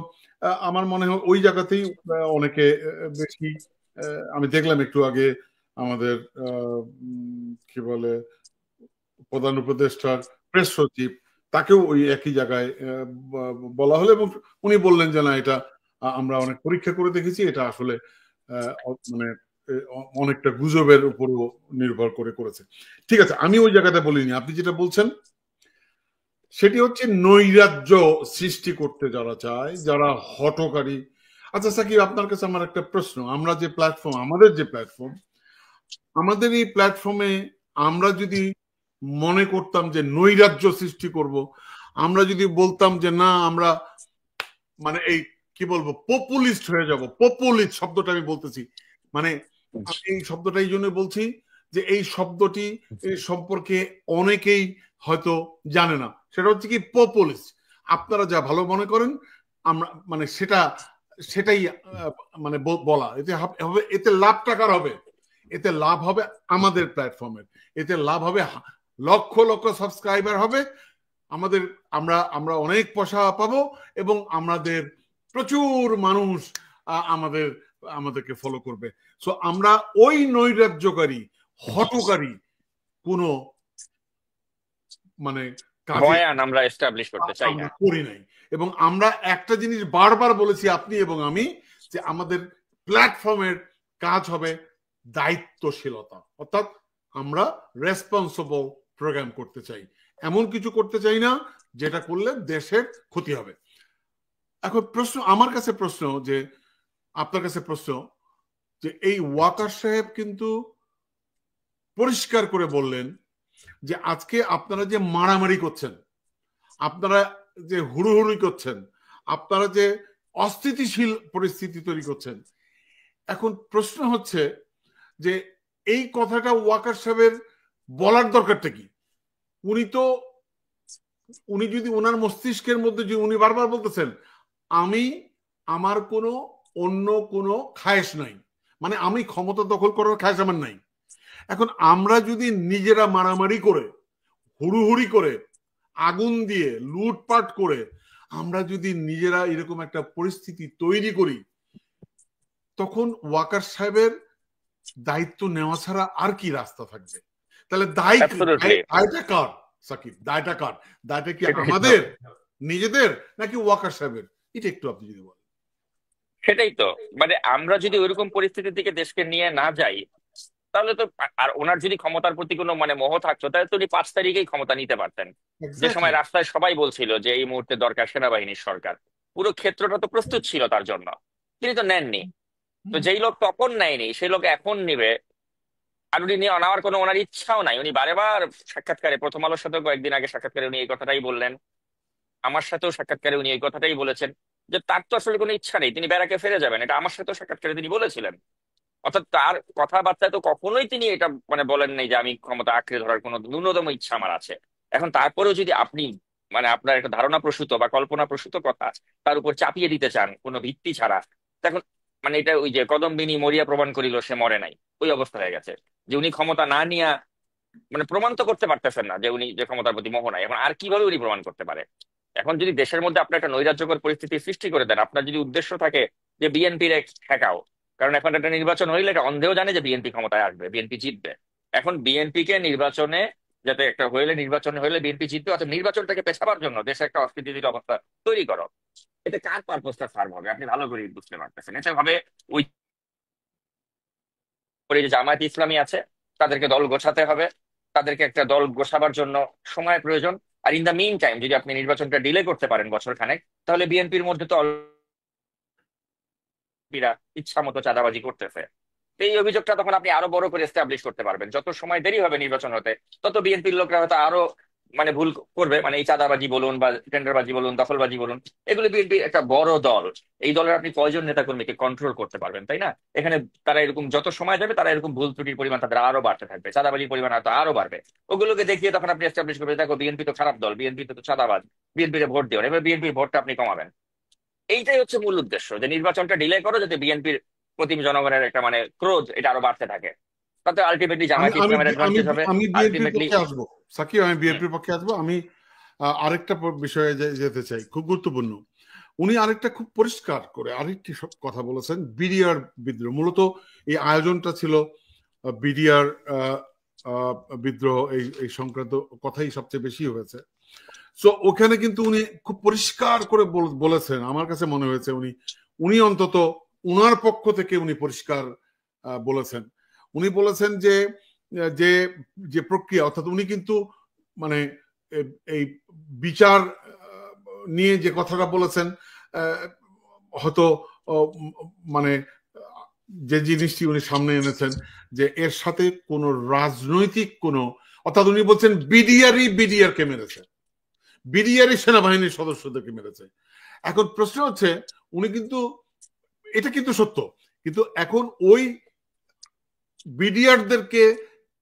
আমার মনে হয় ওই জায়গাতেই অনেকে বেশি আমি দেখলাম একটু আগে আমাদের কি বলে প্রধান উপদেষ্টার প্রেস সচিব, তাকেও ওই একই জায়গায় বলা হলো এবং উনি বললেন যে না, এটা আমরা অনেক পরীক্ষা করে দেখেছি, এটা আসলে মানে অনেকটা গুজবের উপরও নির্ভর করে করেছে। ঠিক আছে, আমি ওই জায়গাটা বলিনি। আপনি যেটা বলছেন সেটি হচ্ছে নৈরাজ্য সৃষ্টি করতে যারা চায়, যারা হঠকারী। আচ্ছা সাকিব, আপনার কাছে আমার একটা প্রশ্ন। আমরা যে প্ল্যাটফর্ম, আমাদের যে প্ল্যাটফর্ম, আমাদের এই প্ল্যাটফর্মে আমরা যদি মনে করতাম যে নৈরাজ্য সৃষ্টি করব, আমরা যদি বলতাম যে না আমরা মানে এই কি বলবো পপুলিস্ট হয়ে যাব, পপুলিস্ট শব্দটা আমি বলতেছি, মানে এই শব্দটা এই জন্য বলছি যে এই শব্দটি সম্পর্কে অনেকেই হয়তো জানে না। সেটা হচ্ছে কি পপুলিস্ট। আপনারা যা ভালো মনে করেন আমরা মানে সেটাই মানে বলা। এতে হবে, এতে লাভ টাকার হবে, এতে লাভ হবে আমাদের প্ল্যাটফর্মের, এতে লাভ হবে লক্ষ লক্ষ সাবস্ক্রাইবার হবে আমাদের, আমরা আমরা অনেক পয়সা পাবো এবং আমাদের প্রচুর মানুষ আমাদেরকে ফলো করবে। সো আমরা ওই নৈরাজ্যকারী হঠকারী কোনো মানে বয়ান আমরা এস্টাবলিশ করতে চাই না, করি নাই। এবং আমরা একটা জিনিস বারবার বলেছি আপনি এবং আমি, যে আমাদের প্ল্যাটফর্মের কাজ হবে দায়িত্বশীলতা, অর্থাৎ আমরা রেসপন্সিবল প্রোগ্রাম করতে চাই, এমন কিছু করতে চাই না যেটা করলে দেশের ক্ষতি হবে। এখন প্রশ্ন আমার কাছে, প্রশ্ন যে আপনার কাছে প্রশ্ন, যে এই ওয়াকার সাহেব কিন্তু পরিষ্কার করে বললেন যে আজকে আপনারা যে মারামারি করছেন, আপনারা যে হুড়োহুড়ি করছেন, আপনারা যে অস্থিতিশীল পরিস্থিতি তৈরি করছেন, এখন প্রশ্ন হচ্ছে যে এই কথাটা ওয়াকার সাহেবের বলার দরকারটা কি? উনি যদি ওনার মস্তিষ্কের মধ্যে যে উনি বারবার বলতেছেন আমি আমার কোনো অন্য কোনো খায়েশ নাই, মানে আমি ক্ষমতা দখল করার খায়েশ আমার নাই। এখন আমরা যদি নিজেরা মারামারি করে, হুড়ুহুড়ি করে, আগুন দিয়ে লুটপাট করে আমরা যদি নিজেরা এরকম একটা পরিস্থিতি তৈরি করি, তখন ওয়াকার সাহেবের দায়িত্ব নেওয়া ছাড়া আর কি রাস্তা থাকবে? তাহলে দায়টা কার সাকিব? দায়টা কার? দায়টা কি আমাদের নিজেদের নাকি ওয়াকার সাহেবের? এটা একটু আপনি যদি বলেন। সেটাই তো, মানে আমরা যদি ওইরকম পরিস্থিতির দিকে দেশকে নিয়ে না যাই তাহলে তো, আর ওনার যদি ক্ষমতার প্রতি কোনো মানে মোহ থাকতো তাহলে তো উনি 5 তারিখেই ক্ষমতা নিতে পারতেন। যে সময় রাস্তায় সবাই বলছিল যে এই মুহূর্তে দরকার সেনাবাহিনীর সরকার, পুরো ক্ষেত্রটা তো প্রস্তুত ছিল তার জন্য, তিনি তো নেননি। তো যেই লোক তখন নেয়নি সেই লোক এখন নিবে, আর উনি নিয়ে নেওয়ার কোনো ওনার ইচ্ছাও নাই। উনি বারেবার সাক্ষাৎকারে, প্রথম আলোর সাথে কয়েকদিন আগে সাক্ষাৎকারে উনি এই কথাটাই বললেন, আমার সাথেও সাক্ষাৎকারে উনি এই কথাটাই বলেছেন যে তার তো আসলে কোনো ইচ্ছা নেই, তিনি ব্যারাকে ফিরে যাবেন। এটা আমার সাথেও সাক্ষাৎকারে তিনি বলেছিলেন। অর্থাৎ তার কথাবার্তায় তো কখনোই তিনি এটা মানে বলেন নাই যে আমি ক্ষমতা আঁকড়ে ধরার কোনো ন্যূনতম ইচ্ছা আমার আছে। এখন তারপরেও যদি আপনি মানে আপনার একটা ধারণা প্রসূত বা কল্পনা প্রসূত কথা তার উপর চাপিয়ে দিতে চান কোনো ভিত্তি ছাড়া, তখন মানে এটা ওই যে কদম্বিনী মরিয়া প্রমাণ করিল সে মরে নাই, ওই অবস্থা হয়ে গেছে। যে উনি ক্ষমতা না নিয়ে মানে প্রমাণ তো করতে পারতেছেন না যে উনি যে ক্ষমতার প্রতি মোহ নাই, এখন আর কিভাবে উনি প্রমাণ করতে পারে? এখন যদি দেশের মধ্যে আপনার একটা নৈরাজ্যকর পরিস্থিতি সৃষ্টি করে দেন, আপনার যদি উদ্দেশ্য থাকে যে বিএনপির ঠেকাও, কারণ এখন একটা নির্বাচন হইলে এটা অন্ধেও জানে যে বিএনপি ক্ষমতায় আসবে, বিএনপি জিতবে। এখন বিএনপি কে নির্বাচনে যাতে একটা হইলে, নির্বাচন হইলে বিএনপি জিতবে, অর্থাৎ নির্বাচনটাকে পেছাবার জন্য দেশে একটা অস্থিতিশীল অবস্থা তৈরি করো। এতে কার পারপোজটা সার্ভ হবে আপনি ভালো করে বুঝতে পারতেছেন। এটা ভাবে ওই করে যে জামায়াত ইসলামী আছে তাদেরকে দল গোছাতে হবে, তাদেরকে একটা দল গোছাবার জন্য সময় প্রয়োজন। আর ইন দা মিন টাইম যদি আপনি নির্বাচনটা ডিলে করতে পারেন বছর খানেক, তাহলে বিএনপির মধ্যে তো ইচ্ছা মতো চাঁদাবাজি করতেছে। তো এই অভিযোগটা তখন আপনি আরো বড় করে এস্টাবলিশ করতে পারবেন। যত সময় দেরি হবে নির্বাচন হতে, তত বিএনপির লোকরা হয়তো আরো মানে ভুল করবে, মানে এই চাঁদাবাজি বলুন বা টেন্ডারবাজি বলুন, দখলবাজি বলুন, এগুলো বিএনপি একটা বড় দল। এই দলের আপনি কয়জন নেতাকর্মীকে কন্ট্রোল করতে পারবেন, তাই না? এখানে তারা এরকম যত সময় যাবে তারা এরকম ভুল ত্রুটির পরিমাণ তাদের আরো বাড়তে থাকবে, চাঁদাবাজির পরিমাণ হয়তো আরো বাড়বে। ওগুলোকে দেখিয়ে তখন আপনি এস্টাবলিশ করবেন, দেখো বিএনপি তো খারাপ দল, বিএনপি তো চাঁদাবাজ, বিএনপির ভোট দিও, এবার বিএনপির ভোটটা আপনি কমাবেন। এইটাই হচ্ছে মূল উদ্দেশ্য, যে নির্বাচনটা ডিলে করো যাতে বিএনপির প্রতি জনগণের একটা মানে ক্রোধ এটা আরো বাড়তে থাকে। তাতে আলটিমেটলি আমি জামায়াত আমি ইসলামের আমি অ্যাডভান্টেজ হবে। আমি বিএনপির আলটিমেটলি পক্ষে আসবো, সাকিব, আমি বিএনপির পক্ষে আসবো। আমি আরেকটা বিষয়ে যেতে চাই, খুব গুরুত্বপূর্ণ। উনি আরেকটা খুব পরিষ্কার করে আরেকটি কথা বলেছেন, বিডিআর বিদ্রোহ। মূলত এই আয়োজনটা ছিল বিডিআর বিদ্রোহ, এই সংক্রান্ত কথাই সবচেয়ে বেশি হয়েছে। সো ওখানে কিন্তু উনি খুব পরিষ্কার করে বলেছেন, আমার কাছে মনে হয়েছে উনি উনি অন্তত উনার পক্ষ থেকে উনি পরিষ্কার বলেছেন। উনি বলেছেন যে যে যে প্রক্রিয়া, অর্থাৎ উনি কিন্তু মানে এই বিচার নিয়ে যে কথাটা বলেছেন, হয়তো মানে যে জিনিসটি উনি সামনে এনেছেন যে এর সাথে কোনো রাজনৈতিক কোনো, অর্থাৎ উনি বলছেন বিডিআর কে মেরেছে, বিডিআরই সেনাবাহিনীর সদস্যদেরকে মেরেছে। এখন প্রশ্ন হচ্ছে, উনি কিন্তু এটা কিন্তু সত্য, কিন্তু এখন ওই বিডিআরদেরকে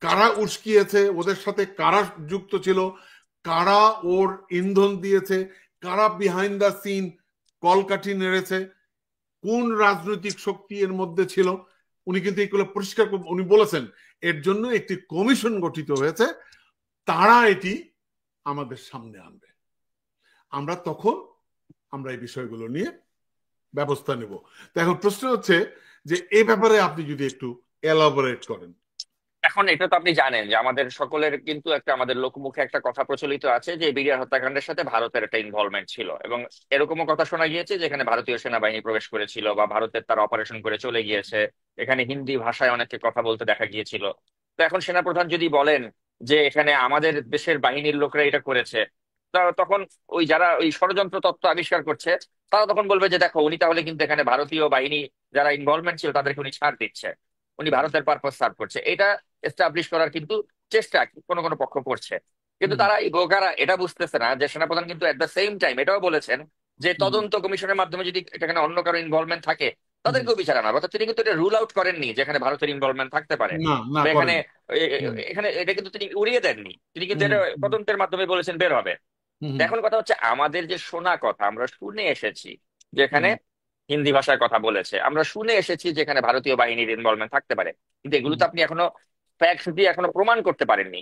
কারা উস্কিয়েছে, ওদের সাথে কারা যুক্ত ছিল, কারা ওর ইন্ধন দিয়েছে, কারা বিহাইন্ড দ্য সিন কলকাঠি নেড়েছে, কোন রাজনৈতিক শক্তি এর মধ্যে ছিল, উনি কিন্তু এগুলো পরিষ্কার উনি বলেছেন। এর জন্য একটি কমিশন গঠিত হয়েছে, তারা এটি আমাদের সামনে আনবে, আমরা তখন আমরা এই বিষয়গুলো নিয়ে ব্যবস্থা নেব। তো এখন প্রশ্ন হচ্ছে যে এই ব্যাপারে আপনি যদি একটু এলাবোরেট করেন। এখন এটা তো আপনি জানেন যে আমাদের সকলের কিন্তু একটা, আমাদের লোকমুখে একটা কথা প্রচলিত আছে যে বিডিআর হত্যাকাণ্ডের সাথে ভারতের একটা ইনভলভমেন্ট ছিল, এবং এরকমও কথা শোনা গিয়েছে যে এখানে ভারতীয় সেনাবাহিনী প্রবেশ করেছিল বা ভারতের তারা অপারেশন করে চলে গিয়েছে। এখানে হিন্দি ভাষায় অনেককে কথা বলতে দেখা গিয়েছিল। তো এখন সেনাপ্রধান যদি বলেন যে এখানে আমাদের দেশের বাহিনীর লোকরা এটা করেছে, তখন ওই যারা ওই ষড়যন্ত্র তত্ত্ব আবিষ্কার করছে তারা তখন বলবে যে দেখো উনি তাহলে কিন্তু এখানে ভারতীয় বাহিনী যারা ইনভলভমেন্ট ছিল তাদেরকে উনি ছাড় দিচ্ছে, উনি ভারতের পারপাস সার্ভ করছে, এটা এস্টাবলিশ করার কিন্তু চেষ্টা কোনো কোনো পক্ষ করছে। কিন্তু তারা এই বোকারা এটা বুঝতেছে না যে সেনাপ্রধান কিন্তু এট দ্য সেম টাইম এটাও বলেছেন যে তদন্ত কমিশনের মাধ্যমে যদি এখানে অন্য কারো ইনভলভমেন্ট থাকে তাদেরকেও বিচার আনা হবে। অর্থাৎ তিনি কিন্তু এটা রুল আউট করেননি যেখানে ভারতের ইনভলভমেন্ট থাকতে পারে, না না বা এখানে করেন। এখানে এটা কিন্তু তিনি উড়িয়ে দেননি, তিনি কিন্তু এটা তদন্তের মাধ্যমে বলেছেন বের হবে। এখন কথা হচ্ছে আমাদের যে শোনা কথা, আমরা শুনে এসেছি যেখানে হিন্দি ভাষায় কথা বলেছে, আমরা শুনে এসেছি যেখানে ভারতীয় বাহিনীর ইনভলভমেন্ট থাকতে পারে, কিন্তু এগুলো তো আপনি এখনো ফ্যাক্ট দিয়ে এখনো প্রমাণ করতে পারেননি।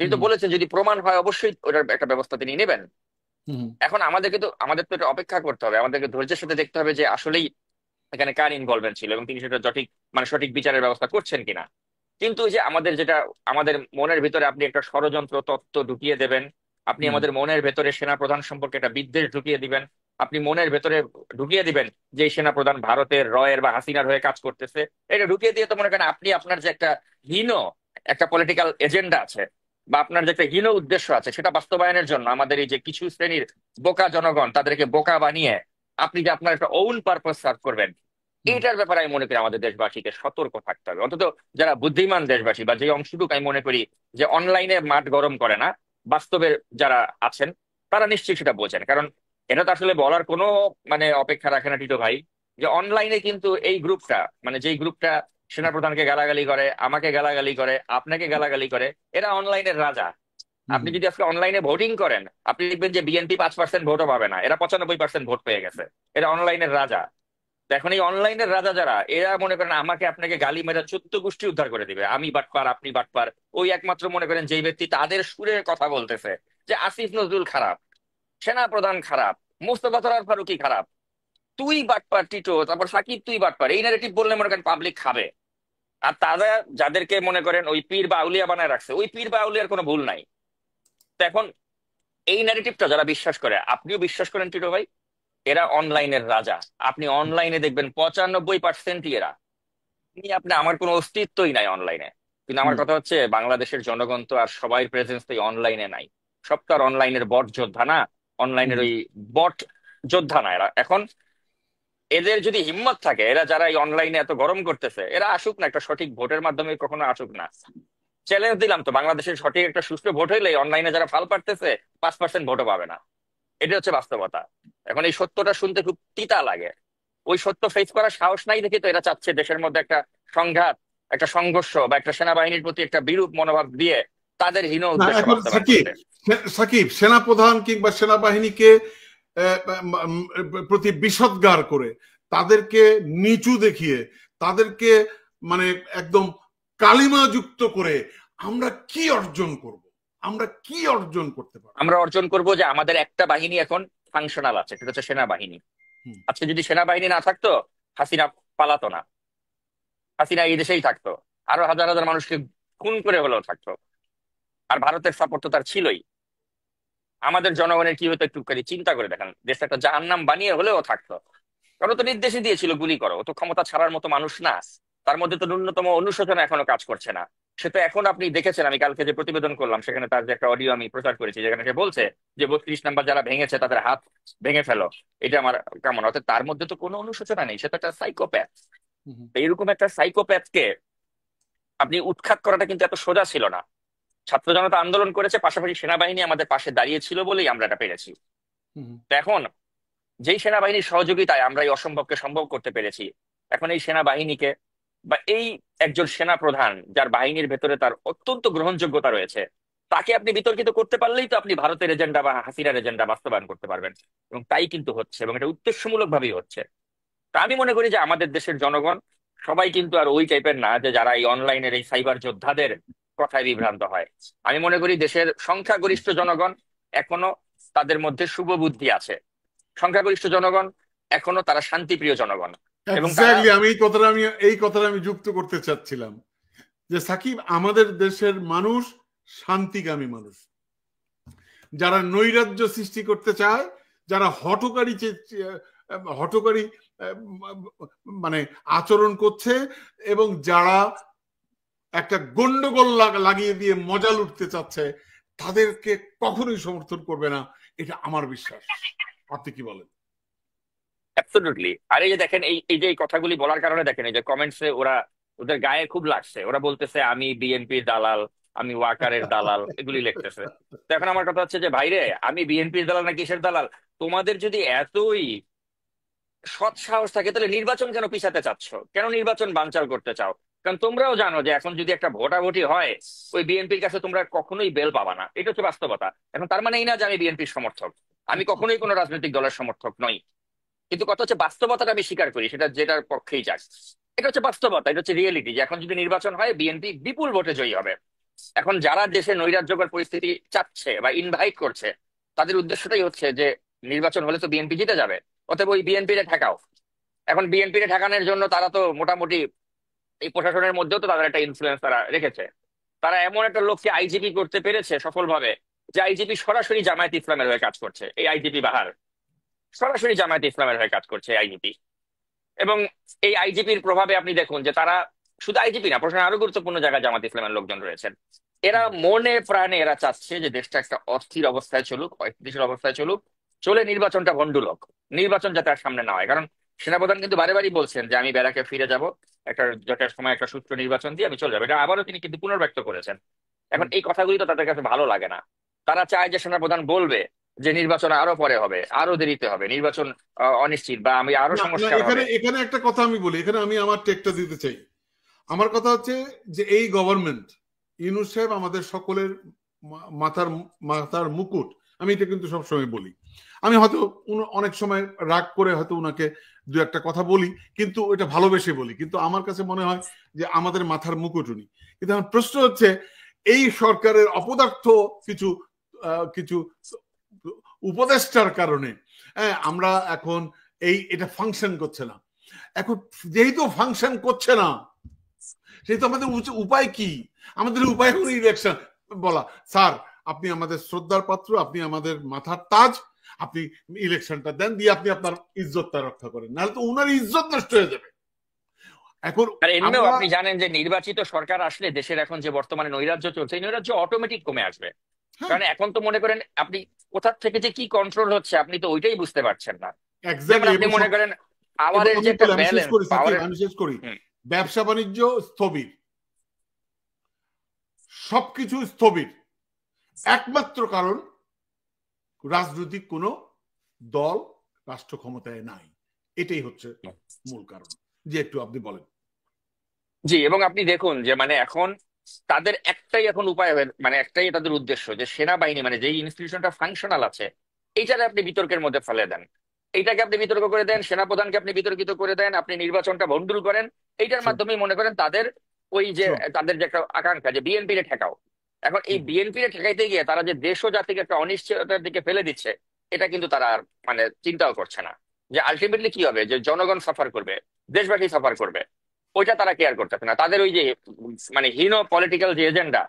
তিনি তো বলেছেন যদি প্রমাণ হয় অবশ্যই ওটার একটা ব্যবস্থা তিনি নেবেন। এখন আমাদের তো এটা অপেক্ষা করতে হবে, আমাদেরকে ধৈর্যের সাথে দেখতে হবে যে আসলেই এখানে কার ইনভলভমেন্ট ছিল এবং তিনি সেটা সঠিক মানে সঠিক বিচারের ব্যবস্থা করছেন কিনা। কিন্তু ওই যে আমাদের যেটা, আমাদের মনের ভিতরে আপনি একটা ষড়যন্ত্র তত্ত্ব ঢুকিয়ে দেবেন, আপনি আমাদের মনের ভেতরে সেনাপ্রধান সম্পর্কে একটা বিদ্বেষ ঢুকিয়ে দিবেন, আপনি মনের ভেতরে ঢুকিয়ে দিবেন যে এই সেনাপ্রধান ভারতের রয়ের বা হাসিনার হয়ে কাজ করতেছে, এটা ঢুকিয়ে দিয়ে তো মনে করেন আপনি আপনার যে একটা হীন একটা পলিটিক্যাল এজেন্ডা আছে বা আপনার যে একটা হীন উদ্দেশ্য আছে সেটা বাস্তবায়নের জন্য আমাদের এই যে কিছু শ্রেণীর বোকা জনগণ তাদেরকে বোকা বানিয়ে আপনি যে আপনার একটা ওন পারপাস সার্ভ করবেন, এইটার ব্যাপারে আমি মনে করি আমাদের দেশবাসীকে সতর্ক থাকতে হবে। অন্তত যারা বুদ্ধিমান দেশবাসী বা যে অংশটুকু আমি মনে করি যে অনলাইনে মাঠ গরম করে না, বাস্তবের যারা আছেন তারা নিশ্চয়ই সেটা বোঝেন। কারণ এটা তো আসলে বলার কোনো মানে অপেক্ষা রাখে না টিটো ভাই, যে অনলাইনে কিন্তু এই গ্রুপটা মানে যেই গ্রুপটা সেনাপ্রধানকে গালাগালি করে, আমাকে গালাগালি করে, আপনাকে গালাগালি করে, এরা অনলাইনের রাজা। আপনি যদি আজকে অনলাইনে ভোটিং করেন আপনি দেখবেন যে বিএনপি 5% ভোটও পাবে না, এরা 95% ভোট পেয়ে গেছে, এরা অনলাইনের রাজা। তো এখন এই অনলাইনের রাজা যারা, এরা মনে করেন আমাকে আপনাকে গালি মেরে 14 গোষ্ঠী উদ্ধার করে দিবে, আমি বাটপার আপনি বাটপার। ওই একমাত্র মনে করেন যেই ব্যক্তি তাদের সুরে কথা বলতেছে যে আসিফ নজরুল খারাপ, সেনা প্রধান খারাপ, মোস্তফা সরোয়ার ফারুকী খারাপ, তুই বাটপার টিটো, তারপর সাকিব তুই বাটপার, এই ন্যারেটিভ বললে মনে করেন পাবলিক খাবে। আর তারা যাদেরকে মনে করেন ওই পীর বা আউলিয়া বানায় রাখছে, ওই পীর বা আউলিয়ার কোনো ভুল নাই। তো এখন এই ন্যারেটিভটা যারা বিশ্বাস করে, আপনিও বিশ্বাস করেন টিটো ভাই, এরা অনলাইনের রাজা। আপনি অনলাইনে দেখবেন 95%ই এরা, আপনি আমার কোনো অস্তিত্বই নাই অনলাইনে। কিন্তু আমার কথা হচ্ছে বাংলাদেশের জনগণ তো আর সবাই প্রেজেন্স তো অনলাইনে নাই, সব তো আর অনলাইনের বট যোদ্ধা না, অনলাইনের ওই বট যোদ্ধা না এরা। এখন এদের যদি হিম্মত থাকে, এরা যারা এই অনলাইনে এত গরম করতেছে এরা আসুক না, একটা সঠিক ভোটের মাধ্যমে কখনো আসুক না, চ্যালেঞ্জ দিলাম তো, বাংলাদেশের সঠিক একটা সুষ্ঠু ভোট হইলে অনলাইনে যারা ফাল পারতেছে 5% ভোটও পাবে না। এটা হচ্ছে বাস্তবতা। এখন এই সত্যটা শুনতে খুব তিতা লাগে। ওই সত্য ফেস করার সাহস নাই দেখে তো এরা চাচ্ছে দেশের মধ্যে একটা সংঘাত, একটা সংঘর্ষ বা একটা সেনাবাহিনীর প্রতি একটা বিরূপ মনোভাব দিয়ে তাদের হীন না, উদ্দেশ্য এখন বাস্তবায়ন সাকিব, করতে। সাকিব সেনাপ্রধান কিংবা সেনাবাহিনীকে প্রতি বিষদগার করে, তাদেরকে নিচু দেখিয়ে, তাদেরকে মানে একদম কালিমা যুক্ত করে আমরা কি অর্জন করব? আমরা কি অর্জন করতে পারবো? আমরা অর্জন করব যে আমাদের একটা বাহিনী এখন ফাংশনাল আছে, সেটা হচ্ছে সেনাবাহিনী। হুম, আজকে যদি সেনাবাহিনী না থাকতো, হাসিনা পালাতো না, হাসিনা এই দেশেই থাকতো, আরো হাজার হাজার মানুষকে খুন করে হলেও থাকতো। আর ভারতের সাপোর্ট তো তার ছিলই। আমাদের জনগণের কি হতো একটুখানি চিন্তা করে দেখেন, দেশটা একটা জাহান্নাম বানিয়ে হলেও থাকতো। কারণ ও তো নির্দেশই দিয়েছিল গুলি করো, ও তো ক্ষমতা ছাড়ার মতো মানুষ না। তার মধ্যে তো ন্যূনতম অনুশোচনা এখনো কাজ করছে না। সে তো এখন, আপনি দেখেছেন আমি কালকে যে প্রতিবেদন করলাম সেখানে তার যে একটা অডিও আমি প্রচার করেছি, যেখানে সে বলছে যে 32 নম্বর যারা ভেঙেছে তাদের হাত ভেঙে ফেলো, এটা আমার কামনা। অর্থাৎ তার মধ্যে তো কোনো অনুশোচনা নেই, সে তো একটা সাইকোপ্যাথ। হুম, এইরকম একটা সাইকোপ্যাথকে আপনি উৎখাত করাটা কিন্তু এত সোজা ছিল না। ছাত্র জনতা আন্দোলন করেছে, পাশাপাশি সেনাবাহিনী আমাদের পাশে দাঁড়িয়েছিল বলেই আমরা এটা পেরেছি। হুম, তো এখন যেই সেনাবাহিনীর সহযোগিতায় আমরা এই অসম্ভবকে সম্ভব করতে পেরেছি, এখন এই সেনাবাহিনীকে বা এই একজন সেনা প্রধান যার বাহিনীর ভেতরে তার অত্যন্ত গ্রহণযোগ্যতা রয়েছে, তাকে আপনি বিতর্কিত করতে পারলেই তো আপনি ভারতের এজেন্ডা বা হাসিনার এজেন্ডা বাস্তবায়ন করতে পারবেন। এবং তাই কিন্তু হচ্ছে, এবং এটা উদ্দেশ্যমূলক ভাবেই হচ্ছে। তা আমি মনে করি যে আমাদের দেশের জনগণ সবাই কিন্তু আর ওই টাইপের না যে যারা এই অনলাইনের এই সাইবার যোদ্ধাদের কথায় বিভ্রান্ত হয়। আমি মনে করি দেশের সংখ্যাগরিষ্ঠ জনগণ এখনো, তাদের মধ্যে শুভ বুদ্ধি আছে। সংখ্যাগরিষ্ঠ জনগণ এখনো তারা শান্তিপ্রিয় জনগণ, এবং তারা এক্স্যাক্টলি। এই কথাটা আমি যুক্ত করতে চাচ্ছিলাম যে সাকিব, আমাদের দেশের মানুষ শান্তিকামী মানুষ। যারা নৈরাজ্য সৃষ্টি করতে চায়, যারা হঠকারী মানে আচরণ করছে, এবং যারা একটা গন্ডগোল লাগিয়ে দিয়ে মজা লুটতে চাচ্ছে, তাদেরকে কখনোই সমর্থন করবে না, এটা আমার বিশ্বাস। আপনি কি বলেন? অ্যাবসলিউটলি। আর এই যে দেখেন, এই যে এই কথাগুলি বলার কারণে দেখেন এই যে কমেন্টসে ওরা, ওদের গায়ে খুব লাগছে, ওরা বলতেছে আমি বিএনপির দালাল, আমি ওয়াকারের দালাল, এগুলি লিখতেছে। তো এখন আমার কথা হচ্ছে যে ভাইরে, আমি বিএনপির দালাল না কিসের দালাল? তোমাদের যদি এতই সৎ সাহস থাকে তাহলে নির্বাচন কেন পিছাতে চাচ্ছ? কেন নির্বাচন বানচাল করতে চাও? কারণ তোমরাও জানো যে এখন যদি একটা ভোটাভুটি হয়, ওই বিএনপির কাছে তোমরা কখনোই বেল পাবা না। এটা হচ্ছে বাস্তবতা। এখন তার মানে এই না যে আমি বিএনপির সমর্থক, আমি কখনোই কোনো রাজনৈতিক দলের সমর্থক নই। কিন্তু কথা হচ্ছে বাস্তবতাটা আমি স্বীকার করি, সেটা যেটার পক্ষেই যাক। এটা হচ্ছে বাস্তবতা, এটা হচ্ছে রিয়েলিটি, যে এখন যদি নির্বাচন হয় বিএনপি বিপুল ভোটে জয়ী হবে। এখন যারা দেশে নৈরাজ্যকর পরিস্থিতি চাচ্ছে বা ইনভাইট করছে, তাদের উদ্দেশ্যটাই হচ্ছে যে নির্বাচন হলে তো বিএনপি জিতে যাবে, অতএব ওই বিএনপি রে ঠেকাও। এখন বিএনপি রে ঠেকানোর জন্য তারা তো মোটামুটি এই প্রশাসনের মধ্যেও তো তাদের একটা ইনফ্লুয়েন্স তারা রেখেছে। তারা এমন একটা লোককে আইজিপি করতে পেরেছে সফলভাবে, যে আইজিপি সরাসরি জামায়াত ইসলামের হয়ে কাজ করছে। এই আইজিপি বাহার সরাসরি জামায়াত ইসলামের হয়ে কাজ করছে আইজিপি। এবং এই আইজিপির প্রভাবে আপনি দেখুন যে তারা, শুধু আইজিপি না, প্রশাসনের আরো গুরুত্বপূর্ণ জায়গায় জামাত ইসলামের লোকজন রয়েছেন। এরা মনে প্রাণে এরা চাচ্ছে যে দেশটা একটা অস্থির অবস্থায় চলুক, অস্থিতিশীল অবস্থায় চলুক, চলে নির্বাচনটা ভণ্ডুল হোক, নির্বাচন যাতে আর সামনে না হয়। কারণ সেনাপ্রধান কিন্তু বারে বারই বলছেন যে আমি ব্যারাকে ফিরে যাব, একটা যথার সময় একটা সুষ্ঠু নির্বাচন দিয়ে আমি চলে যাবো, এটা আবারও তিনি কিন্তু পুনর্ব্যক্ত করেছেন। এখন এই কথাগুলি তো তাদের কাছে ভালো লাগে না। তারা চায় যে সেনাপ্রধান বলবে যে নির্বাচন আরো পরে হবে, আরো দেরিতে হবে, নির্বাচন অনিশ্চিত, বা আমি আরো না, না, সংস্কার এখানে হবে। এখানে একটা কথা আমি বলি, এখানে আমি আমার টেকটা দিতে চাই। আমার কথা হচ্ছে যে এই গভর্নমেন্ট, ইউনূস সাহেব আমাদের সকলের মাথার মাথার মুকুট। আমি এটা কিন্তু সবসময় বলি। আমি হয়তো অনেক সময় রাগ করে হয়তো উনাকে দু একটা কথা বলি, কিন্তু এটা ভালোবেসে বলি, কিন্তু আমার কাছে মনে হয় যে আমাদের মাথার মুকুট উনি। কিন্তু আমার প্রশ্ন হচ্ছে, এই সরকারের অপদার্থ কিছু কিছু উপদেষ্টার কারণে আমরা এখন এটা ফাংশন করছে না। এখন যেহেতু ফাংশন করছে না, সেহেতু আমাদের উপায় কি? আমাদের উপায় হলো ইলেকশন বলা। স্যার, আপনি আমাদের শ্রদ্ধার পাত্র, আপনি আমাদের মাথার তাজ, আপনি ইলেকশনটা দেন, দিয়ে আপনি আপনার ইজ্জতটা রক্ষা করেন, নাহলে তো উনার ইজ্জত নষ্ট হয়ে যাবে। এখন আর এমনিও আমরা আপনি জানেন যে নির্বাচিত সরকার আসলে দেশের এখন যে বর্তমানে নৈরাজ্য চলছে, এই নৈরাজ্য অটোমেটিক কমে আসবে। হ্যাঁ, কারণ এখন তো মনে করেন আপনি কোথা থেকে যে কি কন্ট্রোল হচ্ছে আপনি তো ওইটাই বুঝতে পারছেন না। যেমন এক্স্যাক্টলি। আপনি এবং মনে করেন এবং পাওয়ারের যে আমি একটা বলি, আমি শেষ ব্যালেন্স, করি সাকিব, পাওয়ারের। আমি শেষ করি। ব্যবসা বাণিজ্য স্থবির, সবকিছু স্থবির, একমাত্র কারণ রাজনৈতিক কোন দল রাষ্ট্র ক্ষমতায় নাই, এটাই হচ্ছে মূল কারণ। যে একটু আপনি বলেন। জি, এবং আপনি দেখুন যে মানে এখন তাদের একটাই এখন উপায় মানে একটাই তাদের উদ্দেশ্য যে সেনাবাহিনী মানে যেই ইনস্টিটিউশনটা ফাংশনাল আছে এইটারে আপনি বিতর্কের মধ্যে ফেলে দেন, এইটাকে আপনি বিতর্ক করে দেন, সেনাপ্রধানকে আপনি বিতর্কিত করে দেন, আপনি নির্বাচনটা ভণ্ডুল করেন। এইটার Sure, মাধ্যমে মনে করেন তাদের ওই যে sure. তাদের যে একটা আকাঙ্ক্ষা যে বিএনপি রে ঠেকাও। এখন এই বিএনপি রে ঠেকাইতে গিয়ে তারা যে দেশ ও জাতিকে একটা অনিশ্চয়তার দিকে ফেলে দিচ্ছে, এটা কিন্তু তারা আর মানে চিন্তাও করছে না যে আলটিমেটলি কি হবে, যে জনগণ সাফার করবে, দেশবাসী সাফার করবে, ওইটা তারা কেয়ার করতেছে না। তাদের ওই যে মানে হীন পলিটিক্যাল যে এজেন্ডা,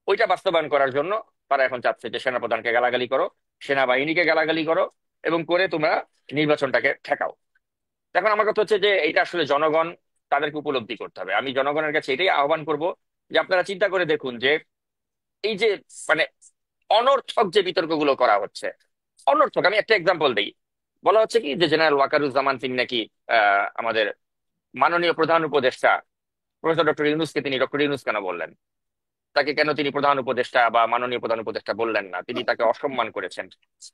ওইটা বাস্তবায়ন করার জন্য তারা এখন চাচ্ছে যে সেনাপ্রধানকে গালাগালি করো, সেনাবাহিনীকে গালাগালি করো, এবং করে তোমরা নির্বাচনটাকে ঠেকাও। এখন আমার কথা হচ্ছে যে এটা আসলে জনগণ তাদেরকে উপলব্ধি করতে হবে। আমি জনগণের কাছে এটাই আহ্বান করব যে আপনারা চিন্তা করে দেখুন যে এই যে মানে অনর্থক যে বিতর্কগুলো করা হচ্ছে, অনর্থক। আমি একটা এক্সাম্পল দিই। বলা হচ্ছে কি যে জেনারেল ওয়াকারুজ্জামান তিনি নাকি আমাদের মাননীয় প্রধান উপদেষ্টা প্রফেসর ডক্টর ইউনূসকে তিনি ডক্টর ইউনূস কেন বললেন, তাকে কেন তিনি প্রধান উপদেষ্টা বা মাননীয় প্রধান উপদেষ্টা বললেন না, তিনি তাকে অসম্মান করেছেন,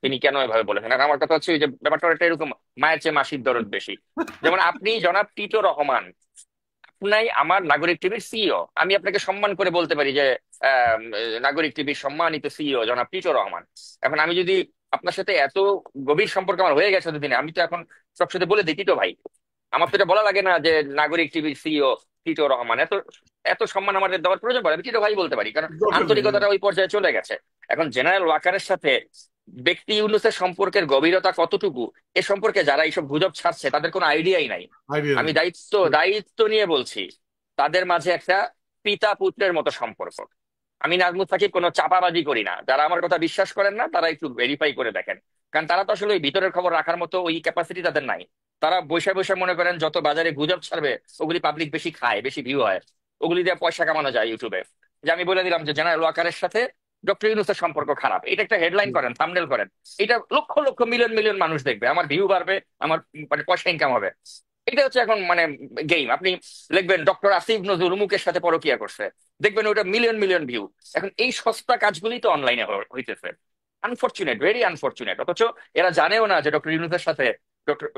তিনি কেন এভাবে বলেছেন। আর আমার কথা হচ্ছে ওই যে ব্যাপারটা একটা এরকম, মায়ের চেয়ে মাসির দরদ বেশি। যেমন আপনি জনাব টিটো রহমান, আপনাই আমার নাগরিক টিভির সিইও, আমি আপনাকে সম্মান করে বলতে পারি যে নাগরিক টিভির সম্মানিত সিইও জনাব টিটো রহমান। এখন আমি যদি আপনার সাথে এত গভীর সম্পর্ক আমার হয়ে গেছে এতদিনে, আমি তো এখন সব সাথে বলে দিই টিটো ভাই। আমার তো এটা বলা লাগে না যে নাগরিক টিভির সিইও টিটো রহমান, এত এত সম্মান আমাদের দেওয়ার প্রয়োজন পড়ে, আমি টিটো ভাই বলতে পারি, কারণ দরকার নেই। আন্তরিকতাটা ওই পর্যায়ে চলে গেছে। এখন জেনারেল ওয়াকারের সাথে ব্যক্তি ইউনূসের সম্পর্কের গভীরতা কতটুকু, এ সম্পর্কে যারা এইসব গুজব ছাড়ছে তাদের কোনো আইডিয়াই নাই। আইডিয়া আমি নেই। দায়িত্ব নিয়ে বলছি, তাদের মাঝে একটা পিতা পুত্রের মতো সম্পর্ক। আমি নাজমুল সাকিব কোনো চাপাবাজি করি না, যারা আমার কথা বিশ্বাস করেন না তারা একটু ভেরিফাই করে দেখেন, কারণ তারা তো আসলে ওই ভিতরের খবর রাখার মতো ওই ক্যাপাসিটি তাদের নাই। তারা বৈশা বৈশা মনে করেন যত বাজারে গুজব ছাড়বে ওগুলি পাবলিক বেশি খায়, বেশি ভিউ হয়, ওগুলি দিয়ে পয়সা কামানো যায় ইউটিউবে। যে আমি বলে দিলাম যে জেনারেল ওয়াকারের সাথে ডক্টর ইউনূসের সম্পর্ক খারাপ, এটা একটা হেডলাইন করেন, থাম্বনেল করেন, এটা লক্ষ লক্ষ মিলিয়ন মিলিয়ন মানুষ দেখবে, আমার ভিউ বাড়বে, আমার মানে পয়সা ইনকাম হবে। এটা হচ্ছে এখন মানে গেম। আপনি লিখবেন ডক্টর আসিফ নজরুল মুকের সাথে পরকিয়া করছে, দেখবেন ওটা মিলিয়ন মিলিয়ন ভিউ। এখন এই সস্তা কাজগুলি তো অনলাইনে হইতেছে, আনফরচুনেট, ভেরি আনফরচুনেট। অথচ এরা জানেও না যে ডক্টর ইউনূসের সাথে ডক্টর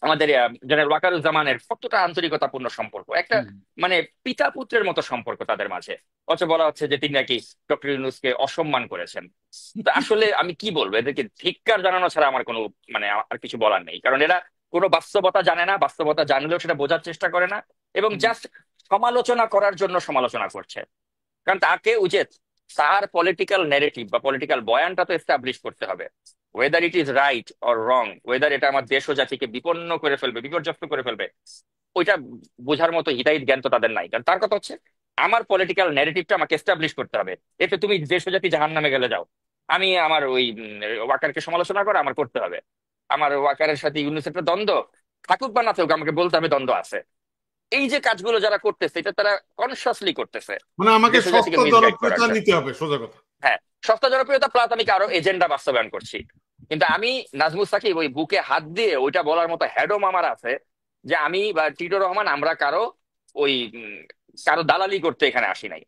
আমাদের জেনারেল ওয়াকারুজ্জামানের কতটা আন্তরিকতাপূর্ণ সম্পর্ক, একটা মানে পিতা পুত্রের মতো সম্পর্ক তাদের মাঝে। অথচ বলা হচ্ছে যে তিনি নাকি ডক্টর ইউনূসকে অসম্মান করেছেন। তো আসলে আমি কি বলবো, এদেরকে ধিক্কার জানানো ছাড়া আমার কোনো মানে আর কিছু বলার নেই, কারণ এরা কোনো বাস্তবতা জানে না, বাস্তবতা জানলেও সেটা বোঝার চেষ্টা করে না, এবং জাস্ট সমালোচনা করার জন্য সমালোচনা করছে। কারণ তাকে উচিত তার পলিটিক্যাল ন্যারেটিভ বা পলিটিক্যাল বয়ানটা তো এস্টাবলিশ করতে হবে, weather it is right or wrong, weather এটা আমার দেশ ও জাতিকে বিপন্ন করে ফেলবে, বিপর্যস্ত করে ফেলবে, ওইটা বোঝার মতো হিতাহিত জ্ঞান তো তাদের নাই। কারণ তার কথা হচ্ছে আমার পলিটিক্যাল ন্যারেটিভটা আমাকে এস্টাবলিশ করতে হবে, এতে তুমি দেশ ও জাতি জাহান নামে গেলে যাও, আমি আমার ওই ওয়াকারকে সমালোচনা করে আমার করতে হবে, আমার ওয়াকারের সাথে ইউনূসের একটা দ্বন্দ্ব থাকুক বা না থাকুক আমাকে বলতে হবে দ্বন্দ্ব আছে। এই যে কাজগুলো যারা করতেছে এটা তারা কনসিয়াসলি করতেছে মানে আমাকে দেশ ও জাতিকে সস্তা মিসগাইড করার জনপ্রিয়তা জন্য। নিতে হবে, সোজা কথা। হ্যাঁ, সস্তা জনপ্রিয়তা প্লাস আমি কারো এজেন্ডা বাস্তবায়ন করছি। কিন্তু আমি নাজমুল সাকিব ওই বুকে হাত দিয়ে ওইটা বলার মতো হ্যাডম আমার আছে যে আমি বা টিটো রহমান আমরা কারো ওই কারো দালালি করতে এখানে আসি নাই।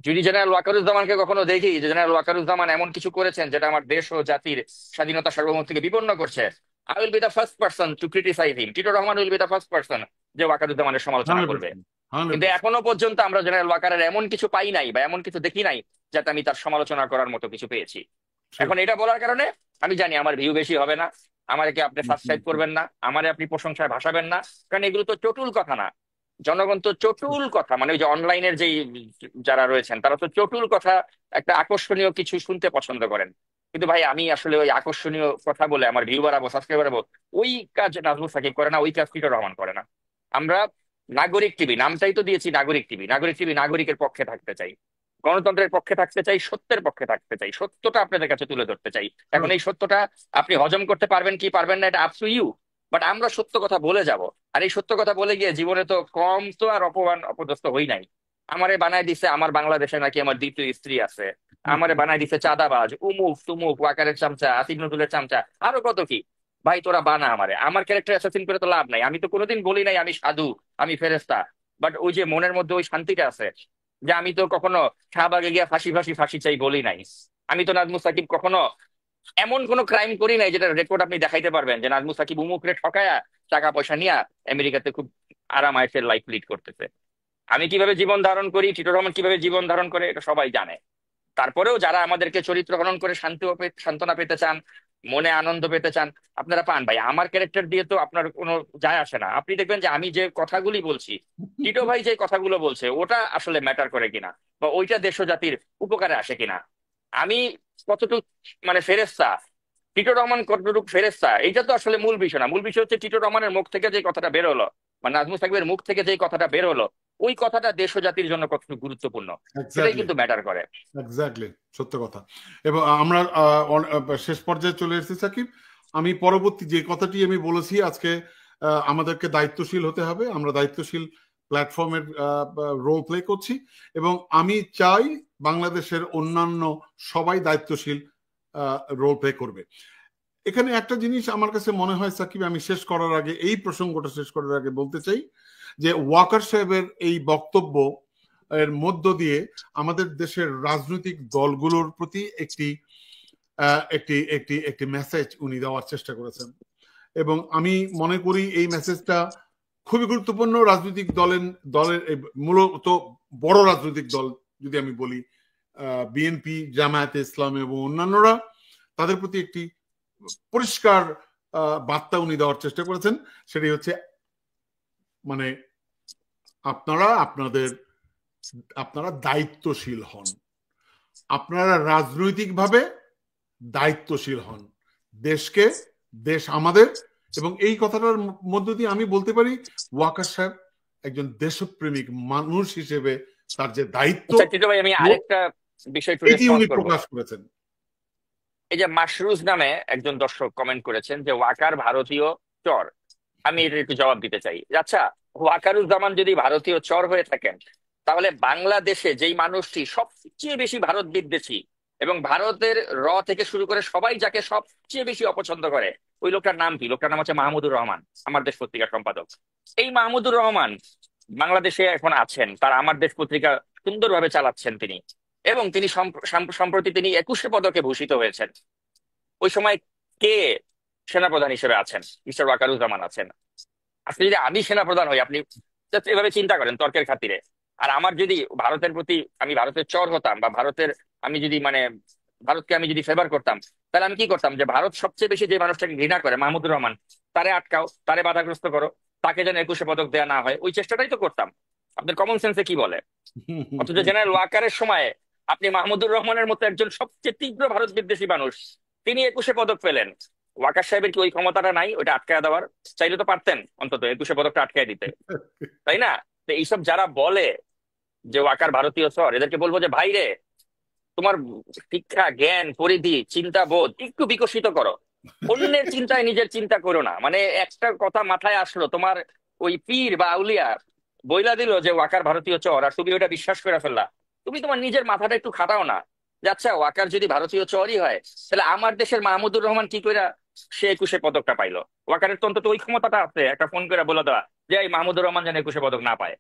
যদি জেনারেল ওয়াকারুজ্জামানকে কখনো দেখি যে জেনারেল ওয়াকারুজ্জামান এমন কিছু করেছেন যেটা আমার দেশ ও জাতির স্বাধীনতা সার্বভৌমত্বকে বিপন্ন করছে, I will be the first person to criticise him. Tito Rahman will be the first person যে ওয়াকারুজ্জামানের সমালোচনা করবে। 100%, কিন্তু 100%। এখনো পর্যন্ত আমরা জেনারেল ওয়াকারের এমন কিছু পাই নাই বা এমন কিছু দেখি নাই যাতে আমি তার সমালোচনা করার মতো কিছু পেয়েছি। Sure. এখন এটা বলার কারণে আমি জানি আমার ভিউ বেশি হবে না, আমাকে আপনি সাবস্ক্রাইব করবেন না, আমারে আপনি প্রশংসায় ভাসাবেন না, কারণ এগুলো তো চটুল কথা না। জনগণ তো চটুল কথা মানে ওই যে অনলাইনের যেই যারা রয়েছেন তারা তো চটুল কথা, একটা আকর্ষণীয় কিছু শুনতে পছন্দ করেন। কিন্তু ভাই আমি আসলে ওই আকর্ষণীয় কথা বলে আমার ভিউ বাড়াবো, সাবস্ক্রাইব বাড়াবো, ওই কাজ নাজমুল সাকিব করে না, ওই কাজ টিটো রহমান করে না। আমরা নাগরিক টিভি নামটাই তো দিয়েছি নাগরিক টিভি, নাগরিক টিভি নাগরিকের পক্ষে থাকতে চাই, গণতন্ত্রের পক্ষে থাকতে চাই, সত্যের পক্ষে থাকতে চাই, সত্যটা আপনাদের কাছে তুলে ধরতে চাই। এখন এই সত্যটা আপনি হজম করতে পারবেন কি পারবেন না এটা আপ টু ইউ, বাট আমরা সত্য কথা বলে যাব। আর এই সত্য কথা বলে গিয়ে জীবনে তো কম তো আর অপমান অপদস্থ হই নাই। আমারে বানায় দিছে আমার বাংলাদেশে নাকি আমার দ্বিতীয় স্ত্রী আছে, আমারে বানায় দিছে চাঁদাবাজ, উমুক তুমুক, ওয়াকারের চামচা, আসিফ নজরুলের চামচা, আরো কত কি। ভাই তোরা বানা আমারে, আমার ক্যারেক্টার অ্যাসাসিন করে তো লাভ নাই, আমি তো কোনোদিন বলি নাই আমি সাধু, আমি ফেরেস্তা, বাট ওই যে মনের মধ্যে ওই শান্তিটা আছে, যে আমি তো কখনো শাহবাগে গিয়ে ফাঁসি ফাঁসি ফাঁসি চাই বলি নাই। আমি তো নাজমুস সাকিব কখনো এমন কোন ক্রাইম করি নাই যেটা রেকর্ড আপনি দেখাইতে পারবেন যে নাজমুস সাকিব উমুকরে ঠকায়া টাকা পয়সা নিয়ে আমেরিকাতে খুব আরাম আয়েশের লাইফ লিড করতেছে। আমি কিভাবে জীবন ধারণ করি, টিটু রহমান কিভাবে জীবন ধারণ করে, এটা সবাই জানে। তারপরেও যারা আমাদেরকে চরিত্র হনন করে সান্ত্বনা পেতে চান, মনে আনন্দ পেতে চান, আপনারা পান। ভাই আমার ক্যারেক্টার দিয়ে তো আপনার কোনো যায় আসে না। আপনি দেখবেন যে আমি যে কথাগুলি বলছি, টিটো ভাই যে কথাগুলো বলছে, ওটা আসলে ম্যাটার করে কিনা, বা ওইটা দেশ ও জাতির উপকারে আসে কিনা। আমি কতটুকু মানে ফেরেশতা, টিটো রহমান কতটুকু ফেরেশতা, এইটা তো আসলে মূল বিষয় না। মূল বিষয় হচ্ছে টিটো রহমানের মুখ থেকে যে কথাটা বের হলো, বা নাজমুস সাকিবের মুখ থেকে যে কথাটা বের হলো, ওই কথাটা দেশ ও জাতির জন্য কতটুকু গুরুত্বপূর্ণ, সেটাই এক্স্যাক্টলি, কিন্তু ম্যাটার করে। এক্স্যাক্টলি, সত্য কথা। এবং আমরা শেষ পর্যায়ে চলে এসেছি সাকিব। আমি পরবর্তী যে কথাটি আমি বলেছি আজকে, আমাদেরকে দায়িত্বশীল হতে হবে। আমরা দায়িত্বশীল প্ল্যাটফর্মের রোল প্লে করছি, এবং আমি চাই বাংলাদেশের অন্যান্য সবাই দায়িত্বশীল রোল প্লে করবে। এখানে একটা জিনিস আমার কাছে মনে হয় সাকিব, আমি শেষ করার আগে, এই প্রসঙ্গটা শেষ করার আগে বলতে চাই যে ওয়াকার সাহেবের এই বক্তব্য এর মধ্য দিয়ে আমাদের দেশের রাজনৈতিক দলগুলোর প্রতি একটি একটি একটি একটি মেসেজ উনি দেওয়ার চেষ্টা করেছেন, এবং আমি মনে করি এই মেসেজটা খুবই গুরুত্বপূর্ণ। রাজনৈতিক দলের মূলত বড় রাজনৈতিক দল যদি আমি বলি, বিএনপি, জামায়াতে ইসলাম এবং অন্যান্যরা, তাদের প্রতি একটি পরিষ্কার বার্তা উনি দেওয়ার চেষ্টা করেছেন। সেটি হচ্ছে মানে আপনারা দায়িত্বশীল হন, আপনারা রাজনৈতিকভাবে দায়িত্বশীল হন, দেশ আমাদের। এবং এই কথাটার মধ্য দিয়ে আমি বলতে পারি ওয়াকার সাহেব একজন দেশপ্রেমিক মানুষ হিসেবে তার যে দায়িত্ব, টিটো ভাই আমি আরেকটা বিষয় একটু এটি রেসপন্স উনি করবো। প্রকাশ করেছেন। এই যে মাশরুজ নামে একজন দর্শক কমেন্ট করেছেন যে ওয়াকার ভারতীয় চর। আমি এটা একটু জবাব দিতে চাই। আচ্ছা, ওয়াকারুজ্জামান যদি ভারতীয় চর হয়ে থাকেন, তাহলে বাংলাদেশে যেই মানুষটি সবচেয়ে বেশি ভারত বিদ্বেষী এবং ভারতের থেকে শুরু করে সবাই যাকে সবচেয়ে বেশি অপছন্দ করে, ওই লোকটার নাম কি? লোকটার নাম হচ্ছে মাহমুদুর রহমান, আমার দেশ পত্রিকার সম্পাদক। এই মাহমুদুর রহমান বাংলাদেশে এখন আছেন, তার আমার দেশ পত্রিকা সুন্দরভাবে চালাচ্ছেন তিনি, এবং তিনি সম্প্রতি তিনি 21শে পদকে ভূষিত হয়েছেন। ওই সময় কে সেনাপ্রধান হিসেবে আছেন? মিস্টার ওয়াকারুজ্জামান আছেন। আজকে যদি আমি সেনাপ্রধান হই, আপনি just এভাবে চিন্তা করেন তর্কের খাতিরে, আর আমার যদি ভারতের প্রতি, আমি ভারতের চর হতাম, বা আমি যদি ভারতকে আমি যদি ফেভার করতাম, তাহলে আমি কি করতাম? যে ভারত সবচেয়ে বেশি যে মানুষটাকে ঘৃণা করে, মাহমুদুর রহমান, তারে আটকাও, তারে বাধাগ্রস্ত করো, তাকে যেন 21শে পদক দেওয়া না হয়, ওই চেষ্টাটাই তো করতাম। আপনার কমন সেন্সে কি বলে? অথচ জেনারেল ওয়াকারের সময় আপনি মাহমুদুর রহমানের মতো একজন সবচেয়ে তীব্র ভারত বিদ্বেষী মানুষ, তিনি 21শে পদক পেলেন। ওয়াকার সাহেবের কি ওই ক্ষমতাটা নাই ওইটা আটকায় দেওয়ার? চাইলে তো পারতেন অন্তত 21শে পদকটা আটকায় দিতে, তাই না? তো এইসব যারা বলে যে ওয়াকার ভারতীয় চর, এদেরকে বলবো যে ভাই রে, তোমার শিক্ষা, জ্ঞান, পরিধি, চিন্তা বোধ একটু বিকশিত করো। অন্যের চিন্তায় নিজের চিন্তা করো না। মানে একটা কথা মাথায় আসলো, তোমার ওই পীর বা আউলিয়া বইলা দিল যে ওয়াকার ভারতীয় চর, আর তুমি ওটা বিশ্বাস করে ফেললা। তুমি তোমার নিজের মাথাটা একটু খাটাও না, যে আচ্ছা ওয়াকার যদি ভারতীয় চরই হয়, তাহলে আমার দেশের মাহমুদুর রহমান কি করে সে 21শে পদকটা পাইলো? ওয়াকারের তো অন্তত ওই ক্ষমতাটা আছে একটা ফোন করে বলে দেওয়া যে এই মাহমুদুর রহমান যেন 21শে পদক না পায়।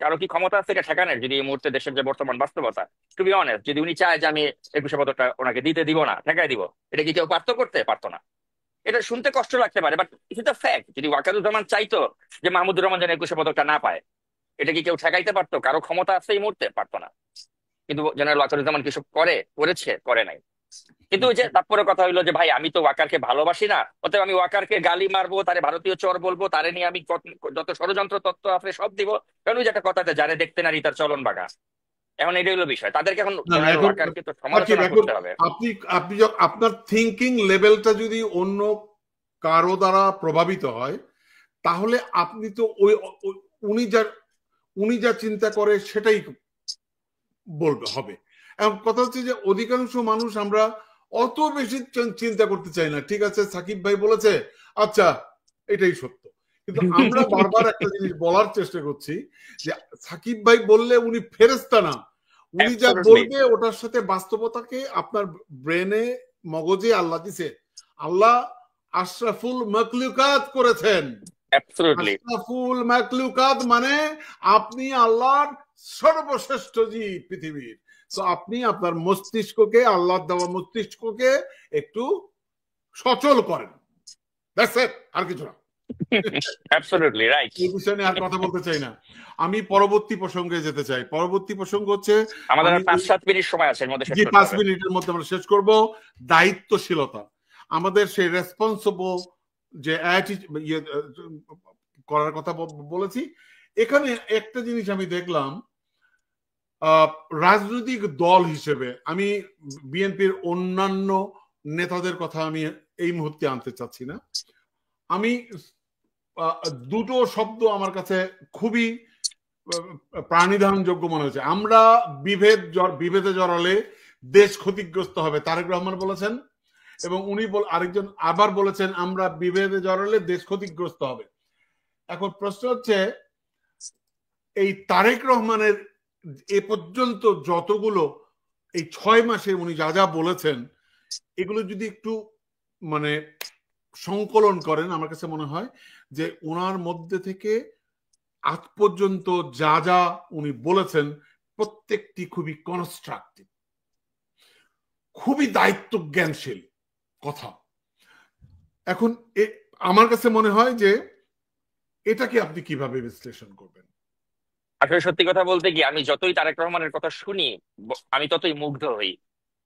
কারো কি ক্ষমতা আছে এটা ঠেকানোর? যদি এই মুহূর্তে দেশের যে বর্তমান বাস্তবতা, টু বি অনেস্ট, যদি উনি চায় যে আমি 21শে পদকটা ওনাকে দিতে দিব না, ঠেকাই দিব, এটা কি কেউ পারতো করতে? পারতো না। এটা শুনতে কষ্ট লাগতে পারে, বাট ইটস দ্য ফ্যাক্ট। যদি ওয়াকারুজ্জামান চাইতো যে মাহমুদুর রহমান যেন 21শে পদকটা না পায়, এটা কি কেউ ঠেকাইতে পারতো? কারো ক্ষমতা আছে এই মুহূর্তে? পারতো না। কিন্তু জেনারেল ওয়াকারুজ্জামান কিছু করে নাই। কিন্তু ওই যে তারপরে কথা হইলো যে ভাই আমি তো ওয়াকারকে ভালোবাসি না, অতএব আমি ওয়াকারকে গালি মারবো, তারে ভারতীয় চর বলবো, তারে নিয়ে আমি যত ষড়যন্ত্র তত্ত্ব আছে সব দিব। কারণ ওই যে একটা কথাতে, যারে দেখতে নারী তার চলন বাঁকা। এখন এটাই হলো বিষয়, তাদেরকে এখন জেনারেল ওয়াকারকে তো সমালোচনা করতে হবে। আপনি আপনার থিঙ্কিং লেভেলটা যদি অন্য কারো দ্বারা প্রভাবিত হয়, তাহলে আপনি তো উনি যা চিন্তা করে সেটাই বলবে হবে। এখন কথা হচ্ছে যে অধিকাংশ মানুষ আমরা অত বেশি চিন্তা করতে চাই না। ঠিক আছে, সাকিব ভাই বলেছে, আচ্ছা এটাই সত্য, কিন্তু আমরা বারবার একটা জিনিস বলার চেষ্টা করছি যে সাকিব ভাই বললে উনি ফেরেশতা না, উনি যা বলবে ওটার সাথে বাস্তবতাকে আপনার ব্রেনে, মগজে আল্লাহ দিছে। আল্লাহ আশরাফুল মাখলুকাত করেছেন, অ্যাবসলিউটলি। আশরাফুল মাখলুকাত মানে আপনি আল্লাহর সর্বশ্রেষ্ঠ জীব পৃথিবীর। তো আপনি আপনার মস্তিষ্ককে, আল্লাহর দেওয়া মস্তিষ্ককে একটু সচল করেন, দ্যাটস ইট, আর কিছু না। Absolutely right. এই বিষয় নিয়ে আর কথা বলতে চাই না। আমি পরবর্তী প্রসঙ্গে যেতে চাই। পরবর্তী প্রসঙ্গ হচ্ছে, আমাদের আমি আর 5-7 মিনিট সময় আছে, এর মধ্যে শেষ জি করতে 5 হবে। মিনিটের মধ্যে আমরা শেষ করব। দায়িত্বশীলতা, আমাদের সেই রেসপন্সিবল যে করার কথা বলেছি। এখানে একটা জিনিস আমি দেখলাম, রাজনৈতিক দল হিসেবে আমি বিএনপির অন্যান্য নেতাদের কথা আমি এই মুহূর্তে আনতে চাচ্ছি না। আমি দুটো শব্দ আমার কাছে খুবই প্রাণিধানযোগ্য মনে হচ্ছে। আমরা বিভেদে জড়ালে দেশ ক্ষতিগ্রস্ত হবে, তারেক রহমান বলেছেন, এবং উনি আরেকজন আবার বলেছেন আমরা বিভেদে জড়ালে দেশ ক্ষতিগ্রস্ত হবে। এখন প্রশ্ন হচ্ছে, এই তারেক রহমানের এ পর্যন্ত যতগুলো এই 6 মাসে উনি যা যা বলেছেন, এগুলো যদি একটু মানে সংকলন করেন, আমার কাছে মনে হয় যে ওনার মধ্যে থেকে আজ পর্যন্ত যা যা উনি বলেছেন প্রত্যেকটি খুবই কনস্ট্রাকটিভ, খুবই দায়িত্ব জ্ঞানশীল কথা। এখন আমার কাছে মনে হয় যে এটাকে আপনি কিভাবে বিশ্লেষণ করবেন? আসলে সত্যি কথা বলতে কি, আমি যতই তারেক রহমানের কথা শুনি আমি ততই মুগ্ধ হই।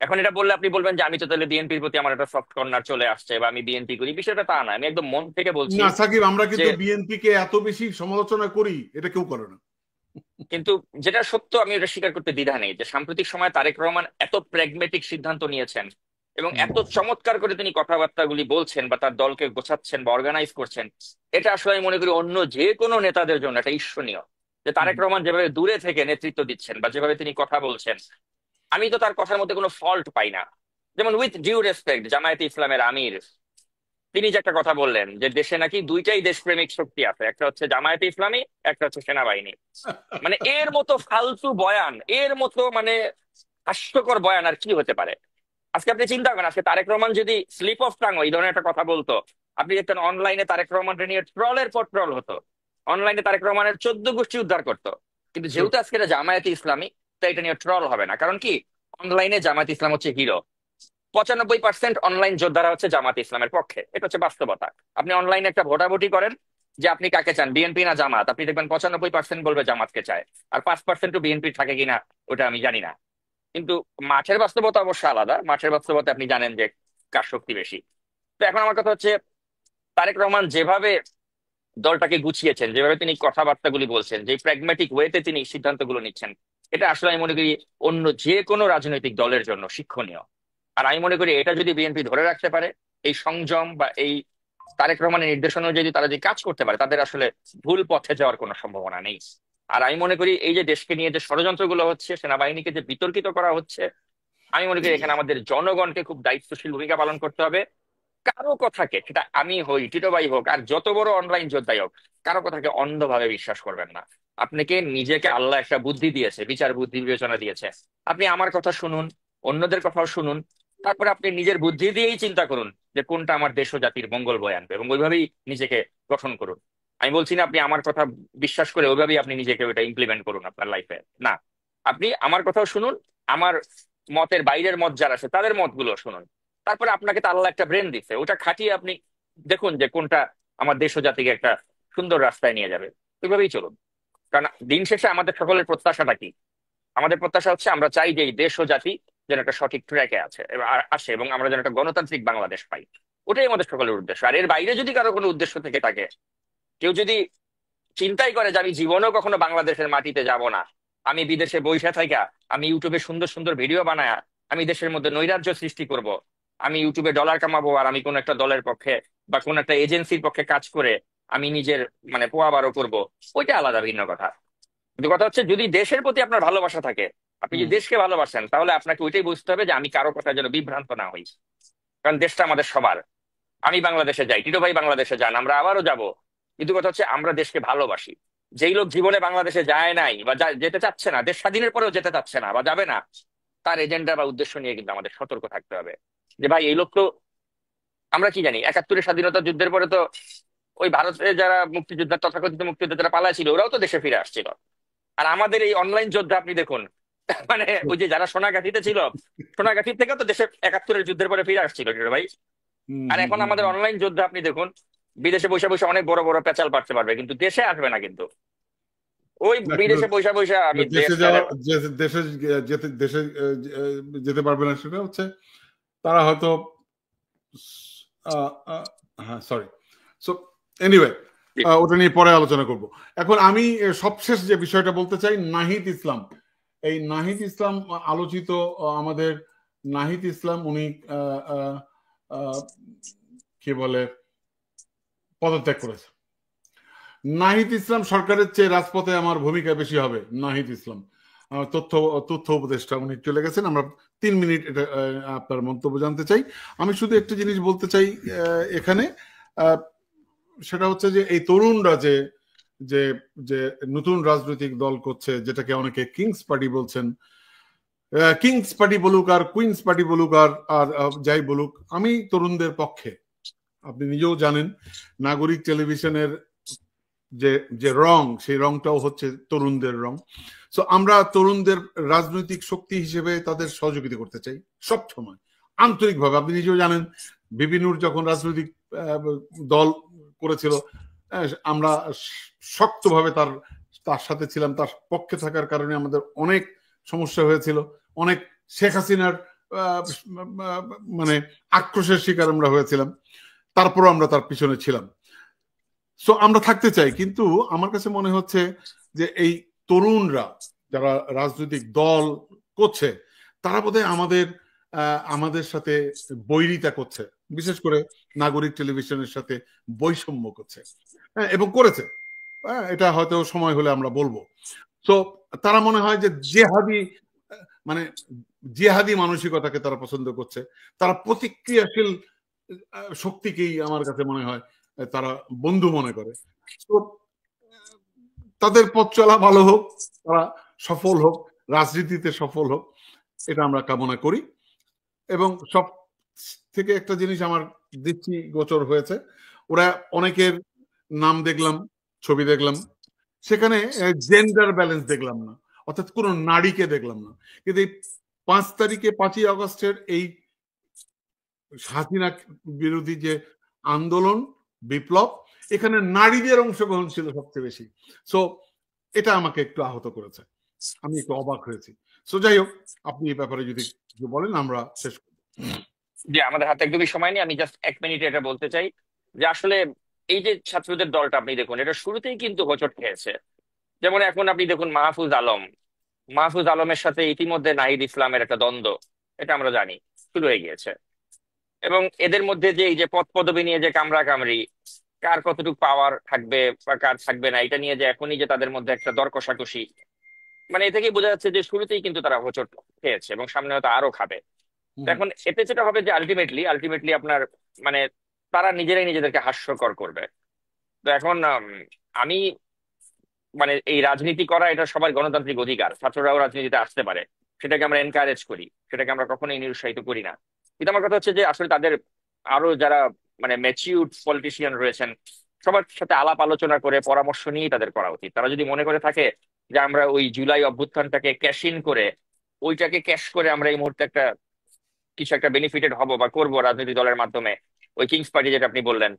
এখন এটা বললে আপনি বলবেন যে আমি তো তাহলে বিএনপির প্রতি আমার একটা সফট কর্নার চলে আসছে বা আমি বিএনপি করি, বিষয়টা তা না। আমি একদম মন থেকে বলছি না সাকিব, আমরা যে কিন্তু বিএনপি কে এত বেশি সমালোচনা করি, এটা কেউ করে না। কিন্তু যেটা সত্য আমি এটা স্বীকার করতে দ্বিধা নেই যে সাম্প্রতিক সময়ে তারেক রহমান এত প্র্যাগমেটিক সিদ্ধান্ত নিয়েছেন এবং এত চমৎকার করে তিনি কথাবার্তাগুলি বলছেন বা তার দলকে গোছাচ্ছেন বা অর্গানাইজ করছেন, এটা আসলে আমি মনে করি অন্য যে কোনো নেতাদের জন্য এটা ঈর্ষণীয়। যে তারেক রহমান যেভাবে দূরে থেকে নেতৃত্ব দিচ্ছেন বা যেভাবে তিনি কথা বলছেন, আমি তো তার কথার মধ্যে কোনো ফল্ট পাই না। যেমন উইথ ডিউ রেসপেক্ট, জামায়াতে ইসলামের আমির তিনি যে একটা কথা বললেন যে দেশে নাকি দুইটাই দেশপ্রেমিক শক্তি আছে, একটা হচ্ছে জামায়াতে ইসলামী, একটা হচ্ছে সেনাবাহিনী। মানে এর মতো ফালতু বয়ান, এর মতো মানে হাস্যকর বয়ান আর কি হতে পারে? আজকে আপনি চিন্তা করেন, আজকে তারেক রহমান যদি স্লিপ অফ টাং এই ধরনের একটা কথা বলতো, আপনি দেখতেন অনলাইনে তারেক রহমানকে নিয়ে ট্রলের পর ট্রল হতো, অনলাইনে তারেক রহমানের 14 গোষ্ঠী উদ্ধার করতো। কিন্তু যেহেতু আজকে এটা জামায়াতে ইসলামী, তো এটা নিয়ে ট্রল হবে না। কারণ কি, অনলাইনে জামায়াতে ইসলাম হচ্ছে হিরো। 95% অনলাইন যোদ্ধারা হচ্ছে জামাত ইসলামের পক্ষে, এটা হচ্ছে বাস্তবতা। আপনি অনলাইনে একটা ভোটাভুটি করেন যে আপনি কাকে চান, বিএনপি না জামাত, আপনি দেখবেন 95% বলবে জামাতকে চায়, আর 5% বিএনপি থাকে কিনা ওটা আমি জানি না। কিন্তু মাঠের বাস্তবতা অবশ্য আলাদা। মাঠের বাস্তবতা আপনি জানেন যে কার শক্তি বেশি। তো এখন আমার কথা হচ্ছে, তারেক রহমান যেভাবে দলটাকে গুছিয়েছেন, যেভাবে তিনি কথাবার্তাগুলি বলছেন, যে প্র্যাগম্যাটিক ওয়েতে তিনি সিদ্ধান্তগুলো নিচ্ছেন, এটা আসলে আমি মনে করি অন্য যে কোনো রাজনৈতিক দলের জন্য শিক্ষণীয়। আর আমি মনে করি এটা যদি বিএনপি ধরে রাখতে পারে, এই সংযম বা এই তারেক রহমানের নির্দেশনা যদি তারা যে কাজ করতে পারে, তাদের আসলে ভুল পথে যাওয়ার কোনো সম্ভাবনা নেই। আর আমি মনে করি এই যে দেশকে নিয়ে যে ষড়যন্ত্রগুলো হচ্ছে, সেনাবাহিনীকে যে বিতর্কিত করা হচ্ছে, আমি মনে করি এখানে আমাদের জনগণকে খুব দায়িত্বশীল ভূমিকা পালন করতে হবে। কারো কথাকে, সেটা আমি হই, টিটো ভাই হোক, আর যত বড় অনলাইন যোদ্ধাই হোক, কারো কথাকে অন্ধভাবে বিশ্বাস করবেন না। আপনাকে নিজেকে আল্লাহ একটা বুদ্ধি দিয়েছে, বিচার বুদ্ধি বিবেচনা দিয়েছে। আপনি আমার কথা শুনুন, অন্যদের কথাও শুনুন, তারপরে আপনি নিজের বুদ্ধি দিয়েই চিন্তা করুন যে কোনটা আমার দেশ ও জাতির মঙ্গল বয়ে আনবে, এবং ওইভাবেই নিজেকে গঠন করুন। আমি বলছি না আপনি আমার কথা বিশ্বাস করে ওইভাবেই আপনি নিজেকে ওইটা ইমপ্লিমেন্ট করুন আপনার লাইফে, না। আপনি আমার কথাও শুনুন, আমার মতের বাইরের মত যারা আছে তাদের মতগুলো শুনুন। তারপরে আপনাকে তো আল্লাহ একটা ব্রেন দিচ্ছে, ওটা খাটিয়ে আপনি দেখুন যে কোনটা আমার দেশ ও জাতিকে একটা সুন্দর রাস্তায় নিয়ে যাবে। ওইভাবেই চলুন। কারণ দিন শেষে আমাদের সকলের প্রত্যাশাটা কি? আমাদের প্রত্যাশা হচ্ছে আমরা চাই যে এই দেশ ও জাতি যেন একটা সঠিক ট্র্যাকে আসে, এবং আমরা যেন একটা গণতান্ত্রিক বাংলাদেশ পাই। ওটাই আমাদের সকলের উদ্দেশ্য। আর এর বাইরে যদি কারো কোনো উদ্দেশ্য থেকে থাকে, কেউ যদি চিন্তাই করে যে আমি জীবনেও কখনো বাংলাদেশের মাটিতে যাব না, আমি বিদেশে বইসা থাইকা আমি ইউটিউবে সুন্দর সুন্দর ভিডিও বানায় আমি দেশের মধ্যে নৈরাজ্য সৃষ্টি করব, আমি ইউটিউবে ডলার কামাবো, আর আমি কোন একটা দলের পক্ষে বা কোন একটা এজেন্সির পক্ষে কাজ করে আমি নিজের মানে পোয়া বারো করবো, ওইটা আলাদা ভিন্ন কথা। কিন্তু কথা হচ্ছে, যদি দেশের প্রতি আপনার ভালোবাসা থাকে, আপনি যদি দেশকে ভালোবাসেন, তাহলে আপনাকে ওইটাই বুঝতে হবে যে আমি কারো কথা যেন বিভ্রান্ত না হই। কারণ দেশটা আমাদের সবার। আমি বাংলাদেশে যাই, টিটো ভাই বাংলাদেশে যান, আমরা আবারও যাব। কিন্তু কথা হচ্ছে আমরা দেশকে ভালোবাসি। যেই লোক জীবনে বাংলাদেশে যায় নাই বা যেতে চাচ্ছে না, দেশ স্বাধীনের পরেও যেতে চাচ্ছে না বা যাবে না, তার এজেন্ডা বা উদ্দেশ্য নিয়ে কিন্তু আমাদের সতর্ক থাকতে হবে। যে ভাই এই লোক তো, আমরা কি জানি 71-এর স্বাধীনতা যুদ্ধের পরে তো ওই ভারতে যারা মুক্তিযোদ্ধা, তথাকথিত মুক্তিযোদ্ধা যারা পালা ছিল, ওরাও তো দেশে ফিরে আসছিল। আর আমাদের এই অনলাইন যোদ্ধা আপনি দেখুন, মানে ওই যে যারা সোনাগাছিতে ছিল, সোনাগাছির থেকে তো দেশে 71-এর যুদ্ধের পরে ফিরে আসছিল রে ভাই। হুম আর হুম এখন হুম আমাদের হুম। অনলাইন যোদ্ধা আপনি দেখুন, বিদেশে বসে বসে অনেক বড় বড় পেঁচাল পাড়তে পারবে, কিন্তু দেশে আসবে না কিন্তু। ওই না, কিন্তু বিদেশে বসে বসে আমি দেশে দেশটারে। যাওয়া, দেশে যেতে, দেশে যেতে পারবে না, সেটা হচ্ছে তারা হয়তো আহ, আহ, হ্যাঁ সরি। সো এনিওয়ে, ওটা নিয়ে পরে আলোচনা করব। এখন আমি সবশেষ যে বিষয়টা বলতে চাই, নাহিদ ইসলাম। এই নাহিদ ইসলাম আলোচিত, আমাদের নাহিদ ইসলাম, উনি আহ, আহ, আহ, কি বলে, পদত্যাগ করেছে। নাহিদ ইসলাম সরকারের চেয়ে রাজপথে আমার ভূমিকা বেশি হবে। নাহিদ ইসলাম তথ্য তথ্য উপদেষ্টা, উনি চলে গেছেন। আমরা 3 মিনিট এটা আপনার মন্তব্য জানতে চাই। আমি শুধু একটা জিনিস বলতে চাই এখানে, আহ, সেটা হচ্ছে যে এই তরুণরা যে যে যে নতুন রাজনৈতিক দল করছে, যেটাকে অনেকে কিংস পার্টি বলছেন, কিংস পার্টি বলুক আর কুইন্স পার্টি বলুক আর আর যাই বলুক, আমি তরুণদের পক্ষে। আপনি নিজেও জানেন, নাগরিক টেলিভিশনের যে যে রং, সেই রংটাও হচ্ছে তরুণদের রং। সো আমরা তরুণদের রাজনৈতিক শক্তি হিসেবে তাদের সহযোগিতা করতে চাই সব সময়, আন্তরিকভাবে। আপনি নিজেও জানেন, বিপিনুর যখন রাজনৈতিক দল করেছিল, আমরা শক্তভাবে তার তার সাথে ছিলাম। তার পক্ষে থাকার কারণে আমাদের অনেক সমস্যা হয়েছিল, অনেক শেখ হাসিনার মানে আক্রোশের শিকার আমরা হয়েছিলাম, তারপরও আমরা তার পিছনে ছিলাম। সো আমরা থাকতে চাই, কিন্তু আমার কাছে মনে হচ্ছে যে এই তরুণরা যারা রাজনৈতিক দল করছে, তারা বোধহয় আমাদের সাথে বৈরিতা করছে, বিশেষ করে নাগরিক টেলিভিশনের সাথে বৈষম্য করছে। হ্যাঁ, এবং করেছে। হ্যাঁ, এটা হয়তো সময় হলে আমরা বলবো। তো তারা মনে হয় যে জেহাদি, মানে জেহাদি মানসিকতাকে তারা পছন্দ করছে। তারা প্রতিক্রিয়াশীল শক্তিকেই আমার কাছে মনে হয় তারা বন্ধু মনে করে। তো তাদের পথ চলা ভালো হোক, তারা সফল হোক, রাজনীতিতে সফল হোক, এটা আমরা কামনা করি। এবং সব থেকে একটা জিনিস আমার দৃষ্টি গোচর হয়েছে, ওরা অনেকের নাম দেখলাম, ছবি দেখলাম, সেখানে জেন্ডার ব্যালেন্স দেখলাম না, অর্থাৎ কোন নারীকে দেখলাম না। কিন্তু এই 5 তারিখে, 5ই আগস্টের এই হাসিনা বিরোধী যে আন্দোলন, বিপ্লব, এখানে নারীদের অংশগ্রহণ ছিল সবচেয়ে বেশি। সো এটা আমাকে একটু আহত করেছে, আমি একটু অবাক হয়েছি। সো যাই হোক, আপনি এই ব্যাপারে যদি কিছু বলেন আমরা শেষ করব। যে আমাদের হাতে একদমই সময় নেই, আমি জাস্ট 1 মিনিটে এটা বলতে চাই যে আসলে এই যে ছাত্রদের দলটা আপনি দেখুন, এটা শুরুতেই কিন্তু হোঁচট খেয়েছে। যেমন এখন আপনি দেখুন মাহফুজ আলম, মাহফুজ আলমের সাথে ইতিমধ্যে নাহিদ ইসলামের একটা দ্বন্দ্ব, এটা আমরা জানি, শুরু হয়ে গিয়েছে। এবং এদের মধ্যে যে এই যে পদ পদবি নিয়ে যে কামড়া কামড়ি, কার কতটুকু পাওয়ার থাকবে বা কার থাকবে না, এটা নিয়ে যে এখনই যে তাদের মধ্যে একটা দর কষাকষি, মানে এ থেকেই বোঝা যাচ্ছে যে শুরুতেই কিন্তু তারা হোঁচট খেয়েছে এবং সামনে হয়তো আরো খাবে। তো হুম এখন এতে যেটা হবে যে আলটিমেটলি আলটিমেটলি আপনার মানে তারা নিজেরাই নিজেদেরকে হাস্যকর করবে। তো এখন আমি মানে এই রাজনীতি করা এটা সবার গণতান্ত্রিক অধিকার, ছাত্ররাও রাজনীতিতে আসতে পারে, সেটাকে আমরা এনকারেজ করি, সেটাকে আমরা কখনোই নিরুৎসাহিত করি না। কিন্তু আমার কথা হচ্ছে যে আসলে তাদের আরো যারা মানে ম্যাচিউরড পলিটিশিয়ান রয়েছেন, সবার সাথে আলাপ আলোচনা করে পরামর্শ নিয়েই তাদের করা উচিত। তারা যদি মনে করে থাকে যে আমরা ওই জুলাই অভ্যুত্থানটাকে ক্যাশ ইন করে, ওইটাকে ক্যাশ করে আমরা এই মুহূর্তে একটা কিছু একটা বেনিফিটেড হব বা করবো রাজনৈতিক দলের মাধ্যমে, ওই কিংস পার্টি যেটা আপনি বললেন,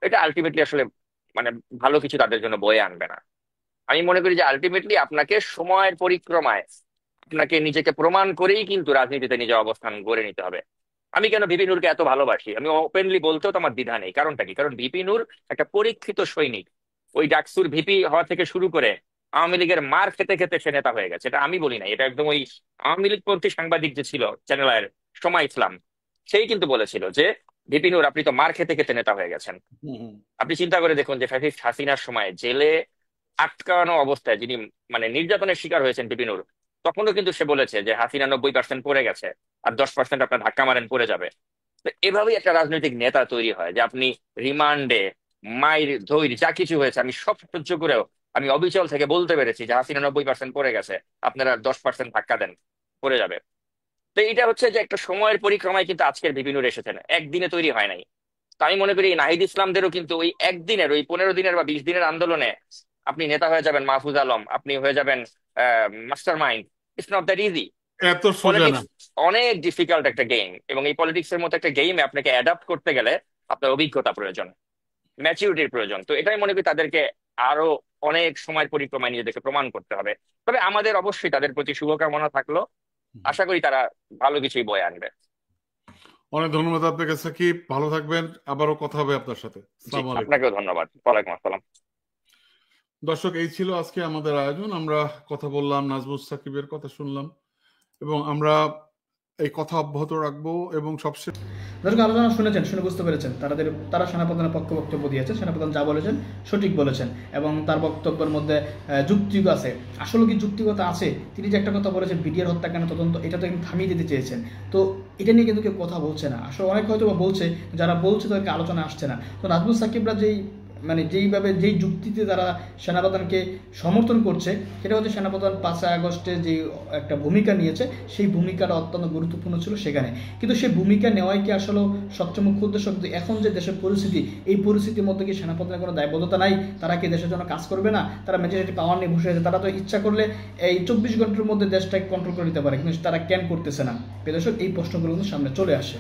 এটা আলটিমেটলি আসলে মানে ভালো কিছু তাদের জন্য বয়ে আনবে না। আমি মনে করি যে আলটিমেটলি আপনাকে সময়ের পরিক্রমায় আপনাকে নিজেকে প্রমাণ করেই কিন্তু রাজনীতিতে নিজের অবস্থান গড়ে নিতে হবে। আমি কেন ভিপি নূরকে এত ভালোবাসি, আমি ওপেনলি বলতেও তো আমার দ্বিধা নেই। কারণটা কি? কারণ ভিপি নূর একটা পরীক্ষিত সৈনিক। ওই ডাকসুর ভিপি হওয়া থেকে শুরু করে আওয়ামী লীগের মার খেতে খেতে সে নেতা হয়ে গেছে, এটা আমি বলি না, এটা একদম ওই আওয়ামী লীগ পন্থী সাংবাদিক যে ছিল চ্যানেল আয়ের সময় ইসলাম, সেই কিন্তু বলেছিল যে ভিপি নূর আপনি তো মার খেতে খেতে নেতা হয়ে গেছেন। হুম হুম আপনি চিন্তা করে দেখুন যে ফ্যাসিস্ট হাসিনার সময় জেলে আটকানো অবস্থায় যিনি মানে নির্যাতনের শিকার হয়েছেন বিপিনুর, তখনও কিন্তু সে বলেছে যে হাসিনা 90% পড়ে গেছে, আর 10% আপনার ধাক্কা মারেন পড়ে যাবে। তো এভাবেই একটা রাজনৈতিক নেতা তৈরি হয়, যে আপনি রিমান্ডে মাইর ধৈর্য যা কিছু হয়েছে আমি সব সহ্য করেও আমি অবিচল থেকে বলতে পেরেছি যে হাসিনা 90% পড়ে গেছে, আপনারা 10% ধাক্কা দেন, পড়ে যাবে। তো এটা হচ্ছে যে একটা সময়ের পরিক্রমায় কিন্তু আজকের বিপিনুর এসেছেন, একদিনে তৈরি হয় নাই। তো আমি মনে করি এই নাহিদ ইসলামদেরও কিন্তু ওই একদিনের, ওই 15 দিনের বা 20 দিনের আন্দোলনে আপনি নেতা হয়ে যাবেন মাহফুজ আলম, আপনি হয়ে যাবেন master mind, it's not that easy. এত সোজা না। পলিটিক্স অনেক ডিফিকাল্ট একটা গেম, এবং এই পলিটিক্স এর মতো একটা গেমে আপনাকে অ্যাডাপ্ট করতে গেলে আপনার অভিজ্ঞতা প্রয়োজন, ম্যাচিউরিটির প্রয়োজন। তো এটাই মনে করি তাদেরকে আরো অনেক সময়ের পরিক্রমায় নিজেদেরকে প্রমাণ করতে হবে। তবে আমাদের অবশ্যই তাদের প্রতি শুভকামনা থাকলো, আশা করি তারা ভালো কিছুই বয়ে আনবে। অনেক ধন্যবাদ আপনাকে সাকিব, ভালো থাকবেন, আবারও কথা হবে আপনার সাথে। জি, আসসালামু আলাইকুম। আপনাকেও ধন্যবাদ। ওয়ালাইকুম আসসালাম। দর্শক, এই ছিল আজকে আমাদের আয়োজন। আমরা কথা বললাম, নাজমুস সাকিবের কথা শুনলাম, এবং আমরা এই কথা অব্যাহত রাখবো। এবং সবশেষে দর্শক, আলোচনা শুনেছেন, শুনে বুঝতে পেরেছেন তারা সেনাপ্রধানের পক্ষে বক্তব্য দিয়েছেন, সেনাপ্রধান যা বলেছেন সঠিক বলেছেন, এবং তার বক্তব্যের মধ্যে যুক্তিক আছে। আসলে কি যুক্তিকতা আছে? তিনি যে একটা কথা বলেছেন বিডিআর হত্যাকাণ্ড তদন্ত, এটা তো কিন্তু থামিয়ে দিতে চেয়েছেন, তো এটা নিয়ে কিন্তু কেউ কথা বলছে না। আসলে অনেক হয়তো বলছে, যারা বলছে তাদেরকে আলোচনা আসছে না। তো নাজমুস সাকিবরা যেইভাবে যেই যুক্তিতে তারা সেনাপ্রধানকে সমর্থন করছে, সেটা হচ্ছে সেনাপ্রধান 5 আগস্টে যে একটা ভূমিকা নিয়েছে, সেই ভূমিকাটা অত্যন্ত গুরুত্বপূর্ণ ছিল সেখানে। কিন্তু সেই ভূমিকা নেওয়াই কি আসলে সবচেয়ে মুখ্য উদ্দেশ্য? কিন্তু এখন যে দেশের পরিস্থিতি, এই পরিস্থিতির মধ্যে কি সেনাপ্রধানের কোনো দায়বদ্ধতা নাই? তারা কি দেশের জন্য কাজ করবে না? তারা মেজরিটি পাওয়ার নিয়ে বসে আছে। তারা তো ইচ্ছা করলে এই 24 ঘন্টার মধ্যে দেশটাকে কন্ট্রোল করে দিতে পারে, কিন্তু তারা কেন করতেছে না? প্রিয় দর্শক, এই প্রশ্নগুলো কিন্তু সামনে চলে আসে।